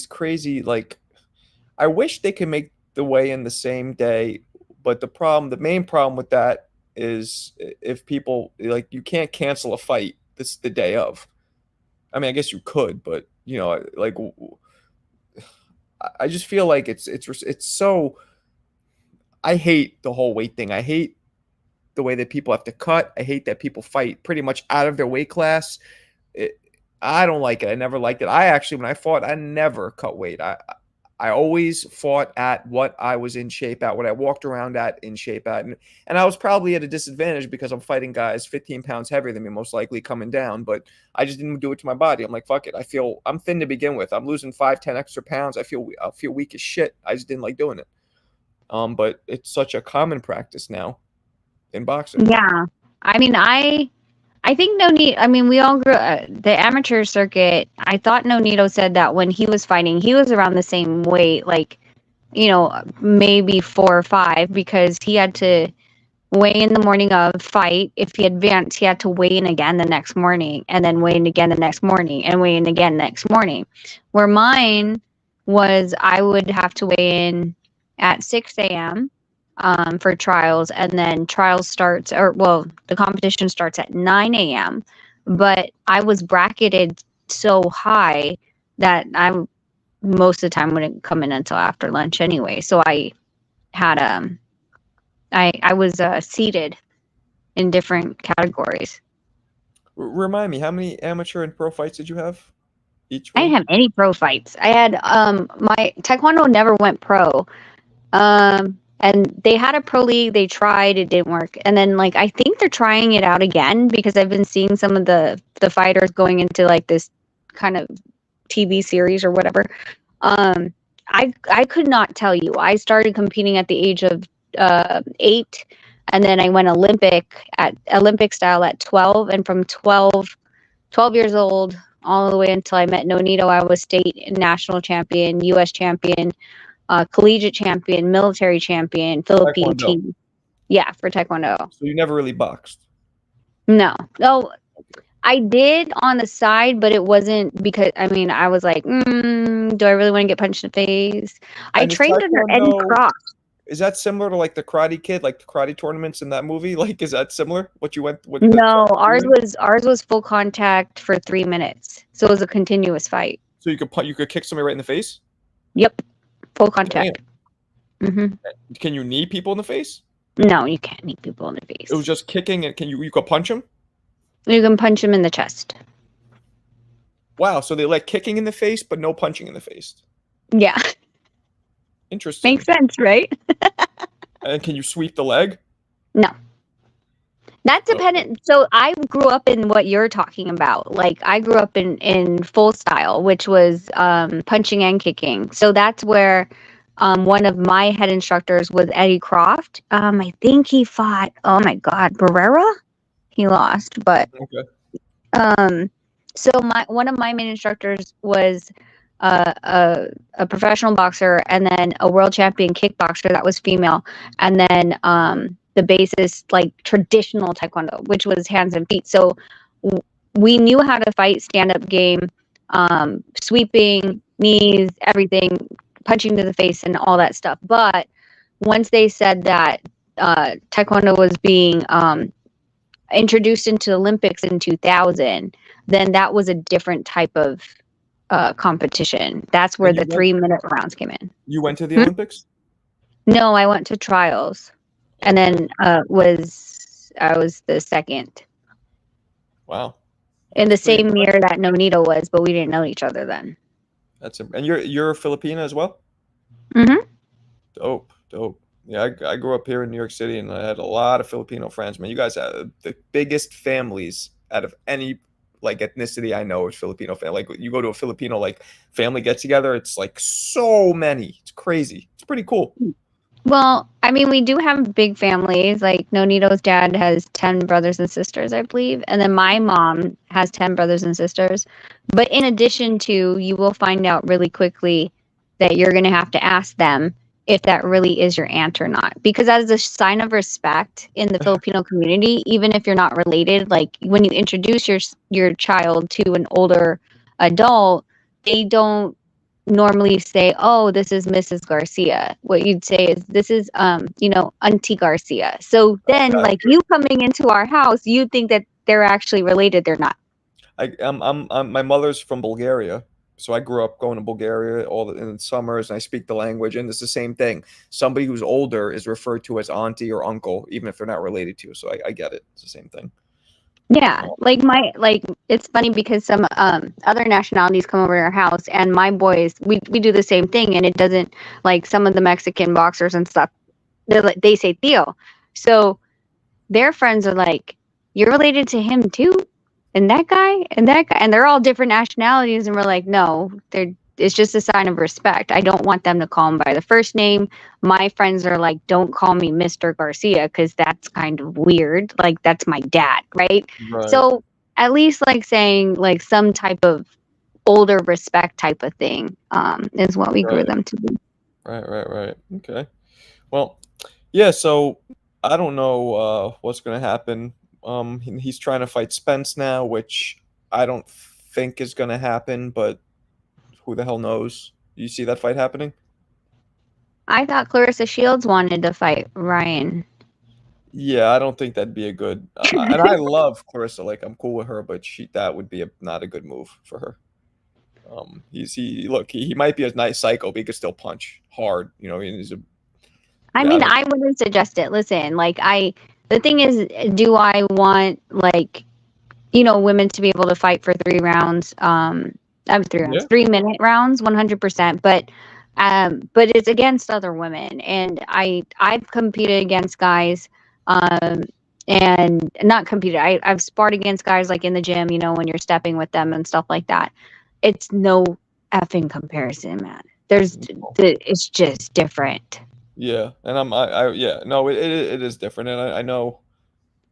crazy, like, I wish they could make the weigh-in the same day, but the main problem with that is if people like you can't cancel a fight the day of. I mean, I guess you could, but like I just feel like it's so. I hate the whole weight thing. I hate the way that people have to cut. I hate that people fight pretty much out of their weight class. It, I don't like it. I never liked it. I actually, when I fought, I never cut weight. I always fought at what I was in shape at, what I walked around at in shape at. And I was probably at a disadvantage because I'm fighting guys 15 pounds heavier than me, most likely coming down, but I just didn't do it to my body. I'm like, fuck it. I'm thin to begin with. I'm losing 5, 10 extra pounds. I feel weak as shit. I just didn't like doing it. But it's such a common practice now in boxing. Yeah, I mean, I think Nonito. I mean, we all grew the amateur circuit. I thought Nonito said that when he was fighting, he was around the same weight, like maybe 4 or 5, because he had to weigh in the morning of fight. If he advanced, he had to weigh in again the next morning, and then weigh in again the next morning, and weigh in again next morning. Where mine was, I would have to weigh in at 6 a.m. For trials, and then the competition starts at 9 a.m. But I was bracketed so high that I most of the time wouldn't come in until after lunch anyway. So I had I was seated in different categories. Remind me, how many amateur and pro fights did you have? Each I one? didn't have any pro fights. I had my taekwondo never went pro. And they had a pro league, they tried, it didn't work. And then like I think they're trying it out again because I've been seeing some of the fighters going into like this kind of TV series or whatever. I could not tell you. I started competing at the age of 8, and then I went Olympic style at 12, and from 12 years old all the way until I met Nonito, I was state and national champion, US champion, collegiate champion, military champion, Philippine Taekwondo. team. Yeah, for taekwondo. So you never really boxed. No, I did on the side, but it wasn't because I was like, do I really want to get punched in the face? I And is trained under Eddie Taekwondo, Croft. is that similar to like the Karate Kid, like the karate tournaments in that movie? Like, is that similar? What you went with? No, ours was full contact for 3 minutes, so it was a continuous fight. So you could kick somebody right in the face. Yep, full contact. Can you knee people in the face? No, you can't knee people in the face. It was just kicking, and you could punch them. You can punch them in the chest. Wow, so they like kicking in the face, but no punching in the face. Yeah, Interesting. makes sense, right? And can you sweep the leg? No. That dependent. So I grew up in what you're talking about. Like I grew up in full style, which was punching and kicking. So that's where one of my head instructors was Eddie Croft. I think he fought. Oh my God, Barrera. He lost, but Okay. So one of my main instructors was a professional boxer, and then a world champion kickboxer that was female, and then the basis like traditional taekwondo, which was hands and feet. So we knew how to fight, stand up game, sweeping, knees, everything, punching to the face, and all that stuff. But once they said that Taekwondo was being introduced into the Olympics in 2000, then that was a different type of competition. That's where And the 3-minute rounds came in. you went to the Hmm? Olympics? No, I went to trials, and then I was the second Wow. in That's the pretty same year impressive. that Nonito was, but we didn't know each other then. And you're Filipina as well? Hmm. Dope, dope. Yeah, I grew up here in New York City, and I had a lot of Filipino friends. Man, you guys have the biggest families out of any like ethnicity I know is Filipino family. Like you go to a Filipino like family get together, it's like so many. It's crazy. It's pretty cool. Well, I mean, we do have big families. Like Nonito's dad has 10 brothers and sisters, I believe. And then my mom has 10 brothers and sisters. But in addition to, you will find out really quickly that you're going to have to ask them if that really is your aunt or not. Because as a sign of respect in the Filipino community, even if you're not related, like when you introduce your child to an older adult, they don't normally say, "Oh, this is Mrs. Garcia." What you'd say is, "This is, Auntie Garcia." So then, like Gotcha. you coming into our house, you think that they're actually related. They're not. My mother's from Bulgaria, so I grew up going to Bulgaria in the summers, and I speak the language, and it's the same thing. Somebody who's older is referred to as auntie or uncle, even if they're not related to you. So I get it. It's the same thing. Yeah, Oh, like it's funny because some other nationalities come over to our house, and my boys we do the same thing, and it doesn't, like some of the Mexican boxers and stuff. They say Theo, so their friends are like, "You're related to him too?" And that guy, and they're all different nationalities, and we're like, no, they're it's just a sign of respect. I don't want them to call him by the first name. My friends are like, don't call me Mr. Garcia because that's kind of weird. Like that's my dad, right? right, So at least like saying like some type of older respect type of thing is what we grew right, them to be. right. Okay. Well, yeah. So I don't know what's going to happen. He's trying to fight Spence now, which I don't think is going to happen, but who the hell knows? You see that fight happening? I thought Clarissa Shields wanted to fight Ryan. Yeah, I don't think that'd be a good. And I love Clarissa. Like I'm cool with her, but that would be not a good move for her. He might be a nice psycho, but he could still punch hard. You know, and he's a I yeah. I mean, don't. I wouldn't suggest it. Listen, the thing is, do I want women to be able to fight for 3 rounds? I'm 3 rounds, Yeah, 3-minute rounds, 100%. But it's against other women, and I've competed against guys, um, and not competed. I've sparred against guys like in the gym, when you're stepping with them and stuff like that. It's no effing comparison, man. It's just different. yeah, and yeah. No, it is different, and I know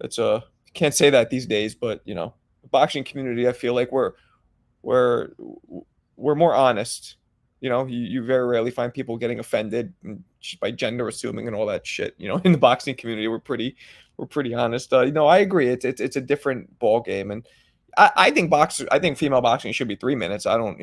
it's a can't say that these days, but the boxing community, I feel like we're we're more honest. You very rarely find people getting offended just by gender assuming and all that shit. In the boxing community, we're pretty honest. I agree. It's a different ball game, and I think female boxing should be 3 minutes. I don't,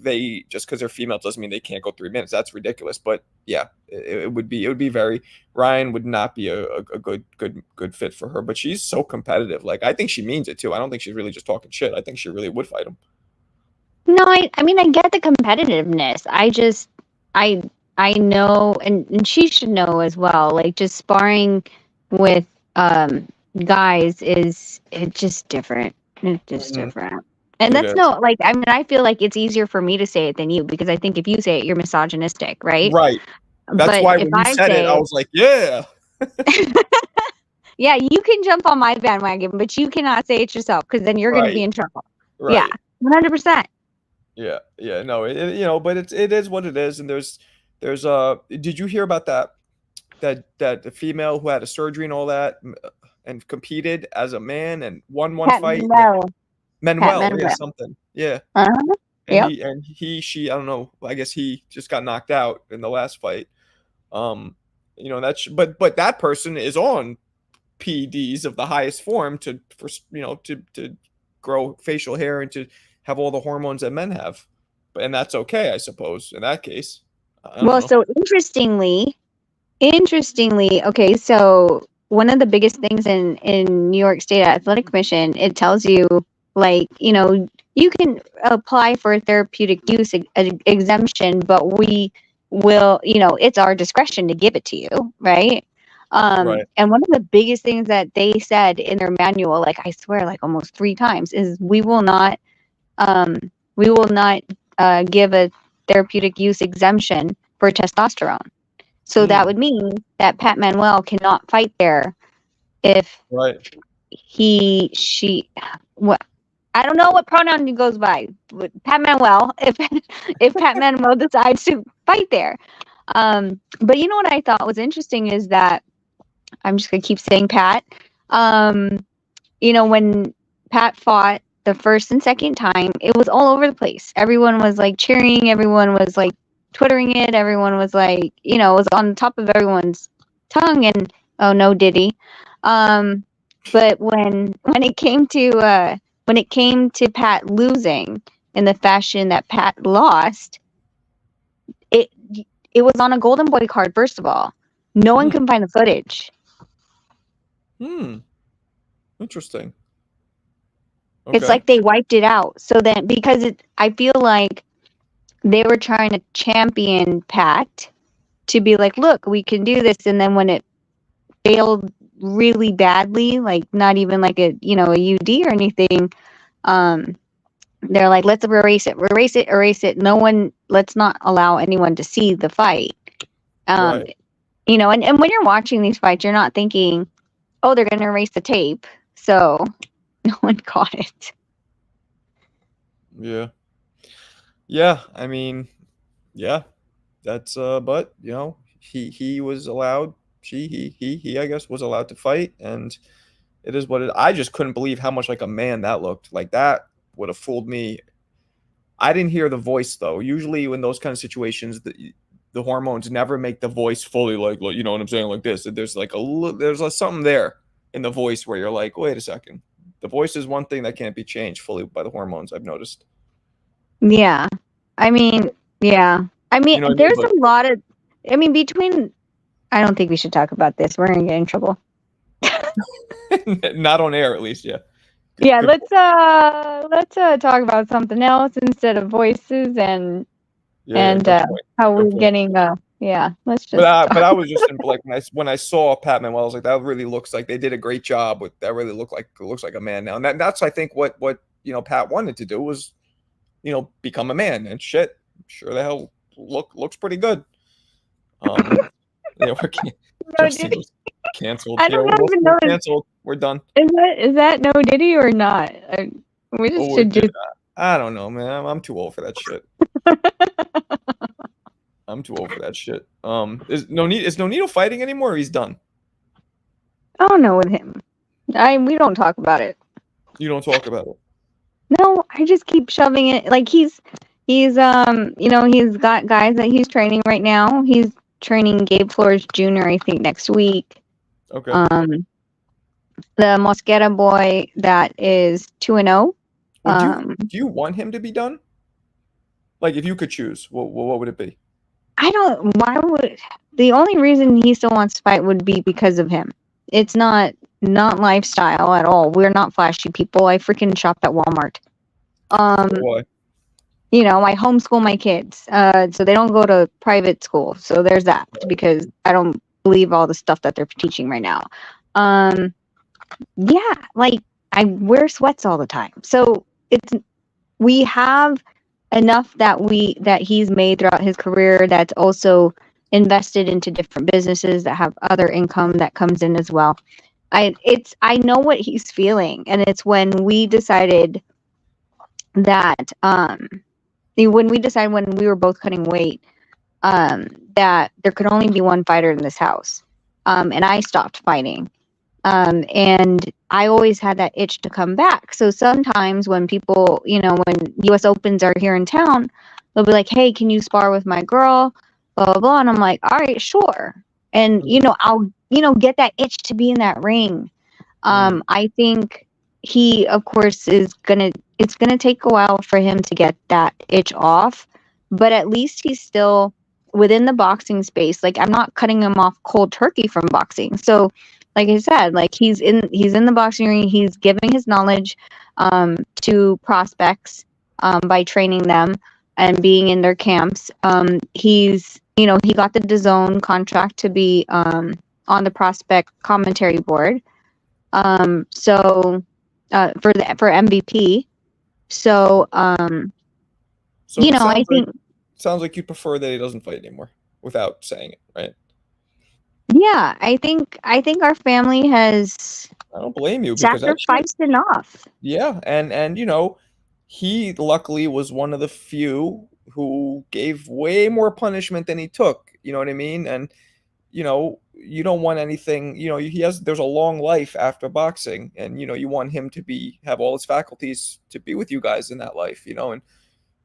they just because they're female doesn't mean they can't go 3 minutes. That's ridiculous. But yeah, it would be very. Ryan would not be a good fit for her. But she's so competitive. Like I think she means it too. I don't think she's really just talking shit. I think she really would fight him. No, I mean, I get the competitiveness. I know, and she should know as well. Like just sparring with guys it's just different. It's just Mhm. different. And It that's is. no, like, I mean, I feel like it's easier for me to say it than you because I think if you say it, you're misogynistic, right? Right. That's But why if when you I said it, I say was like, yeah. it, yeah, you can jump on my bandwagon, but you cannot say it yourself because then you're going to be Right. in trouble. Yeah, Right. 100%. Yeah. Yeah. No, but it is what it is. And did you hear about that the female who had a surgery and all that and competed as a man and won one Pat fight? Like Manuel. Pat Manuel, yeah, Manuel. something. Yeah. Uh-huh. And Yep. she, I don't know, I guess he just got knocked out in the last fight. But that person is on PEDs of the highest form to grow facial hair and to have all the hormones that men have. And that's okay, I suppose, in that case. I don't Well, know. so interestingly, Interestingly, okay, so one of the biggest things in New York State Athletic Commission, it tells you, like, you can apply for a therapeutic use exemption, but we will, it's our discretion to give it to you, right? Right. And one of the biggest things that they said in their manual, like I swear, like almost 3 times, is um, we will not give a therapeutic use exemption for testosterone. So that Mm, would mean that Pat Manuel cannot fight there if right. she, what, I don't know what pronoun he goes by. Pat Manuel, if Pat Manuel decides to fight there. But you know what I thought was interesting is that I'm just gonna keep saying Pat. Um, when Pat fought the first and second time, it was all over the place. Everyone was like cheering, everyone was like twittering it, everyone was like, it was on top of everyone's tongue and oh no Diddy. But when it came to Pat losing in the fashion that Pat lost, it it was on a Golden Boy card, first of all. No one Mm, can find the footage. hmm. Interesting. It's Okay. like they wiped it out. So then, because I feel like they were trying to champion Pat to be like, look, we can do this. And then when it failed really badly, like not even like a UD or anything, um, they're like, let's erase it. No one, let's not allow anyone to see the fight. Um, Right. and when you're watching these fights, you're not thinking, oh, they're going to erase the tape. So no one caught it. Yeah. Yeah. I mean, yeah. That's but he was allowed. He I guess was allowed to fight, and it is what it. I just couldn't believe how much like a man that looked. Like that would have fooled me. I didn't hear the voice though. Usually in those kind of situations, the hormones never make the voice fully like you know what I'm saying, like this. There's like there's something there in the voice where you're like, wait a second. The voice is one thing that can't be changed fully by the hormones. I've noticed. Yeah. I mean, yeah. I mean, You know what I mean? there's a lot of, between, I don't think we should talk about this. We're going to get in trouble. But not on air, at least. Yeah. Yeah, Good. let's talk about something else instead of voices Yeah, yeah, and good point. how Good we're point. getting yeah, let's But just but talk. I was just in, like when I saw Pat Manuel, I was like, that really looks like they did a great job with that. Really looks like a man now, and that's I think what Pat wanted to do was become a man and shit. Sure the hell looks pretty good. Yeah, No Justine Diddy. was canceled. I Yeah, don't even know we're canceled. We're done. is that no Diddy or not? We just Oh, should just I don't know, man. I'm too old for that shit. I'm too old for that shit. Is no Nito fighting anymore? Or he's done. I don't know with him. We don't talk about it. You don't talk about it. No, I just keep shoving it. Like he's got guys that he's training right now. He's training Gabe Flores Jr. I think next week. Okay. Um, the Mosquera boy that is 2-0. Would you do you want him to be done? Like if you could choose, what would it be? I don't. Why would the only reason he still wants to fight would be because of him. It's not lifestyle at all. We're not flashy people. I freaking shop at Walmart. Um, Why? I homeschool my kids, so they don't go to private school. So there's that because I don't believe all the stuff that they're teaching right now. Um, yeah, like I wear sweats all the time, so we have enough that he's made throughout his career that's also invested into different businesses that have other income that comes in as well. I know what he's feeling, and it's when we decided that when we were both cutting weight, that there could only be one fighter in this house. And I stopped fighting. And I always had that itch to come back. So sometimes when people, when US Opens are here in town, they'll be like, hey, can you spar with my girl? Blah, blah, blah. And I'm like, all right, sure. And, I'll, get that itch to be in that ring. Mm, I think he, of course, it's gonna take a while for him to get that itch off, but at least he's still within the boxing space. Like, I'm not cutting him off cold turkey from boxing. So, like I said, like he's in the boxing ring. He's giving his knowledge to prospects by training them and being in their camps. He's, you know, he got the DAZN contract to be on the prospect commentary board. So for MVP. So So you it know, I think sounds like you prefer that he doesn't fight anymore without saying it, right? yeah, I think our family has I don't blame you because that shit. sacrificed enough. Yeah, and you know, he luckily was one of the few who gave way more punishment than he took. You know what I mean? And you know, you don't want anything. You know, there's a long life after boxing, and you know, you want him to have all his faculties to be with you guys in that life. You know, and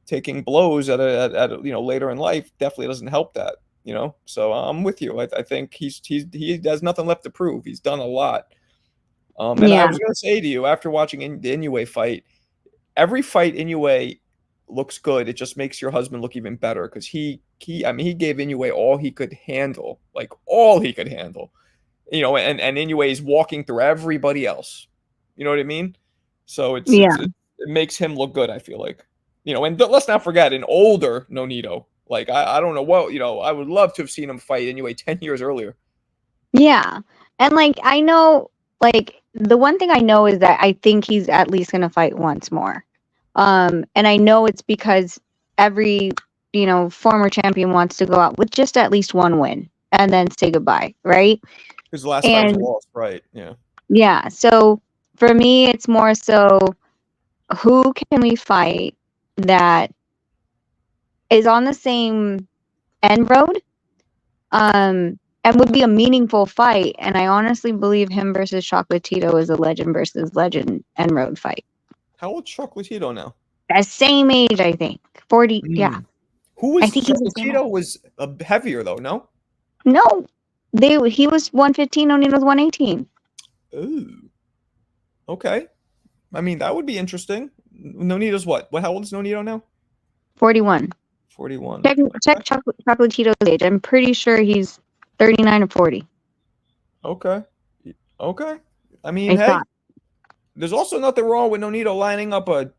taking blows at a, you know, later in life definitely doesn't help that. You know, so I'm with you. I think he has nothing left to prove. He's done a lot. And I Yeah, was gonna say to you after watching the Inoue fight, every fight Inoue looks good. It just makes your husband look even better because I mean he gave Inoue all he could handle, like all he could handle. You know, and Inoue is walking through everybody else. You know what I mean? So yeah, it makes him look good. I feel like, you know, and let's not forget an older Nonito. Like I don't know what, you know, I would love to have seen him fight Inoue 10 years earlier. yeah. And like I know, like the one thing I know is that I think he's at least gonna fight once more. And I know it's because every, you know, former champion wants to go out with just at least one win and then say goodbye, right? His last fight was a And loss, right? Yeah. yeah, so for me, it's more so who can we fight that is on the same end road, and would be a meaningful fight. And I honestly believe him versus Chocolatito is a legend versus legend end road fight. How old's Chocolatito now? At same age, I think 40. Yeah, Mm. Who I was think he's the same. Chocolatito was heavier though, no? No, he was 115. O'Neal was 118. Ooh. Okay. I mean, that would be interesting. Nonito's what? How old is Nonito now? 41. 41. Check Chocolatito's age. I'm pretty sure he's 39 or 40. Okay. Okay. I mean, I hey, thought. there's also nothing wrong with Nonito lining up a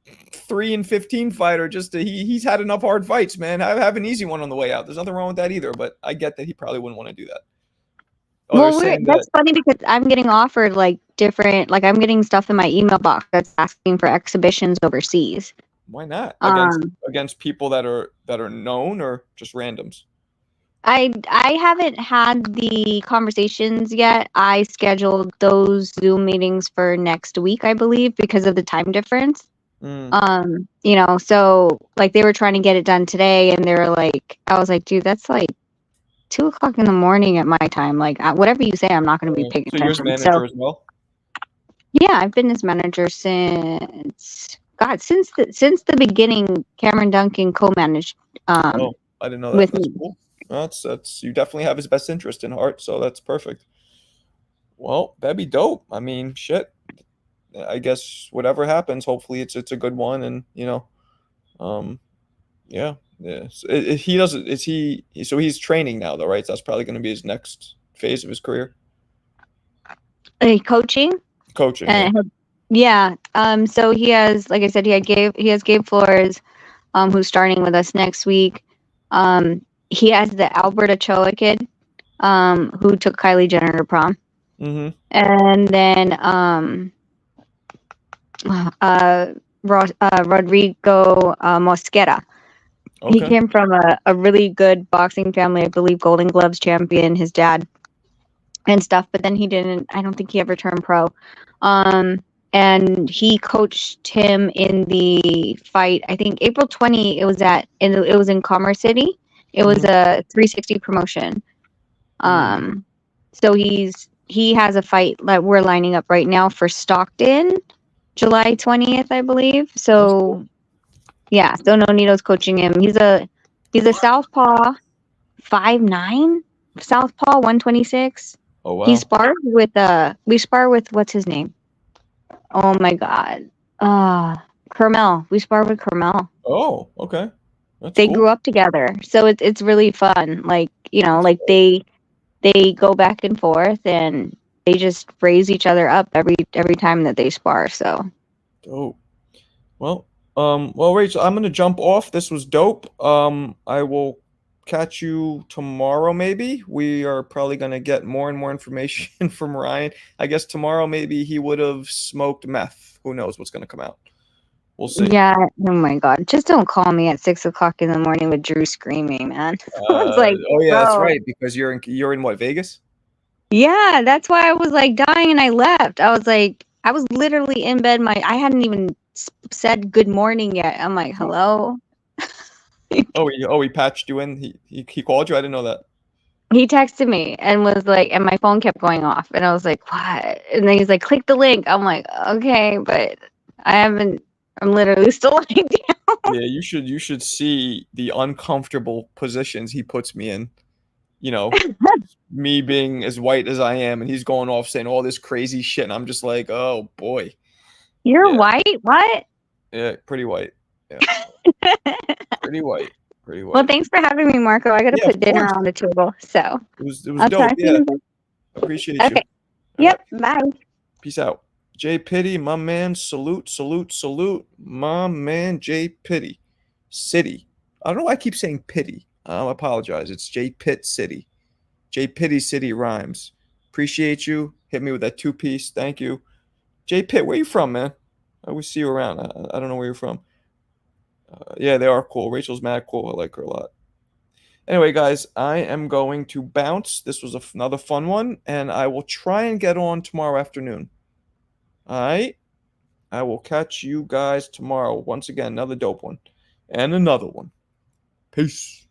3-15 fighter. Just he's had enough hard fights, man. Have an easy one on the way out. There's nothing wrong with that either. But I get that he probably wouldn't want to do that. Oh, they're Well, saying that. that's funny because I'm getting offered like different, like I'm getting stuff in my email box that's asking for exhibitions overseas. Why not Um, against people that are known or just randoms? I haven't had the conversations yet. I scheduled those Zoom meetings for next week, I believe, because of the time difference. Mm. You know, so like they were trying to get it done today, and they were like, I was like, dude, that's like 2 o'clock in the morning at my time. Like, whatever you say, I'm not going to be paying So you're his attention. So manager as well? yeah, I've been his manager since the beginning. Cameron Duncan co-managed Oh, I didn't know that. with That's me. cool. That's you definitely have his best interest in heart, so that's perfect. Well, that'd be dope. I mean, shit. I guess whatever happens, hopefully it's a good one, and you know, um, yeah, yeah. So he doesn't. Is he? So he's training now, though, right? So that's probably going to be his next phase of his career. Coaching. Coaching, yeah. Yeah. So he has, like I said, he has Gabe Flores, who's starting with us next week. He has the Albert Ochoa kid, who took Kylie Jenner to prom. Mm-hmm. And then Rodrigo Mosquera. He Okay. came from a really good boxing family, I believe Golden Gloves champion, his dad and stuff, but then I don't think he ever turned pro. And he coached him in the fight, I think April 20, it was in Commerce City. It was a 360 promotion. So he has a fight that we're lining up right now for Stockton, July 20th, I believe. That's So cool. yeah, so Nonito's coaching him. He's a southpaw, 5'9", southpaw, 126. Oh He wow. sparred with we spar with what's his name? Oh my god. Carmel. We spar with Carmel. Oh, okay. That's They cool. grew up together, so it's really fun. Like, That's like cool. they go back and forth, and they just raise each other up every time that they spar. So Dope. Well, Rachel, I'm gonna jump off. This was dope. I will catch you tomorrow, maybe. We are probably gonna get more and more information from Ryan. I guess tomorrow maybe he would have smoked meth. Who knows what's gonna come out? We'll see. yeah, oh my God, just don't call me at 6 o'clock in the morning with Drew screaming, man. I was like, Oh yeah, that's bro, right, because you're in what, Vegas? yeah, that's why I was like dying and I left. I was like, I was literally in bed. I hadn't even said good morning yet. I'm like, Who- hello. he patched you in. He called you. I didn't know that. He texted me and was like, and my phone kept going off. And I was like, what? And then he's like, click the link. I'm like, okay, but I haven't, I'm literally still like, Yeah, you should see the uncomfortable positions he puts me in. You know, me being as white as I am, and he's going off saying all this crazy shit, and I'm just like, oh boy, you're yeah, white? What? yeah, pretty white, yeah, pretty white, pretty Well, white. thanks for having me, Marco. I got to Yeah, of put dinner course. on the table. So It was I'll dope. talk to Yeah, you. appreciate you. Okay. All right, Yep. Bye. peace out. Jay Pitty, my man. Salute, salute, salute, my man. Jay Pitty, City. I don't know why I keep saying Pitty. I apologize. It's Jay Pitt City. Jay Pitty City rhymes. Appreciate you. Hit me with that two-piece. Thank you. Jay Pitt, where you from, man? I always see you around. I don't know where you're from. Yeah, they are cool. Rachel's mad cool. I like her a lot. Anyway, guys, I am going to bounce. This was another fun one, and I will try and get on tomorrow afternoon. All right? I will catch you guys tomorrow. Once again, another dope one. And another one. Peace.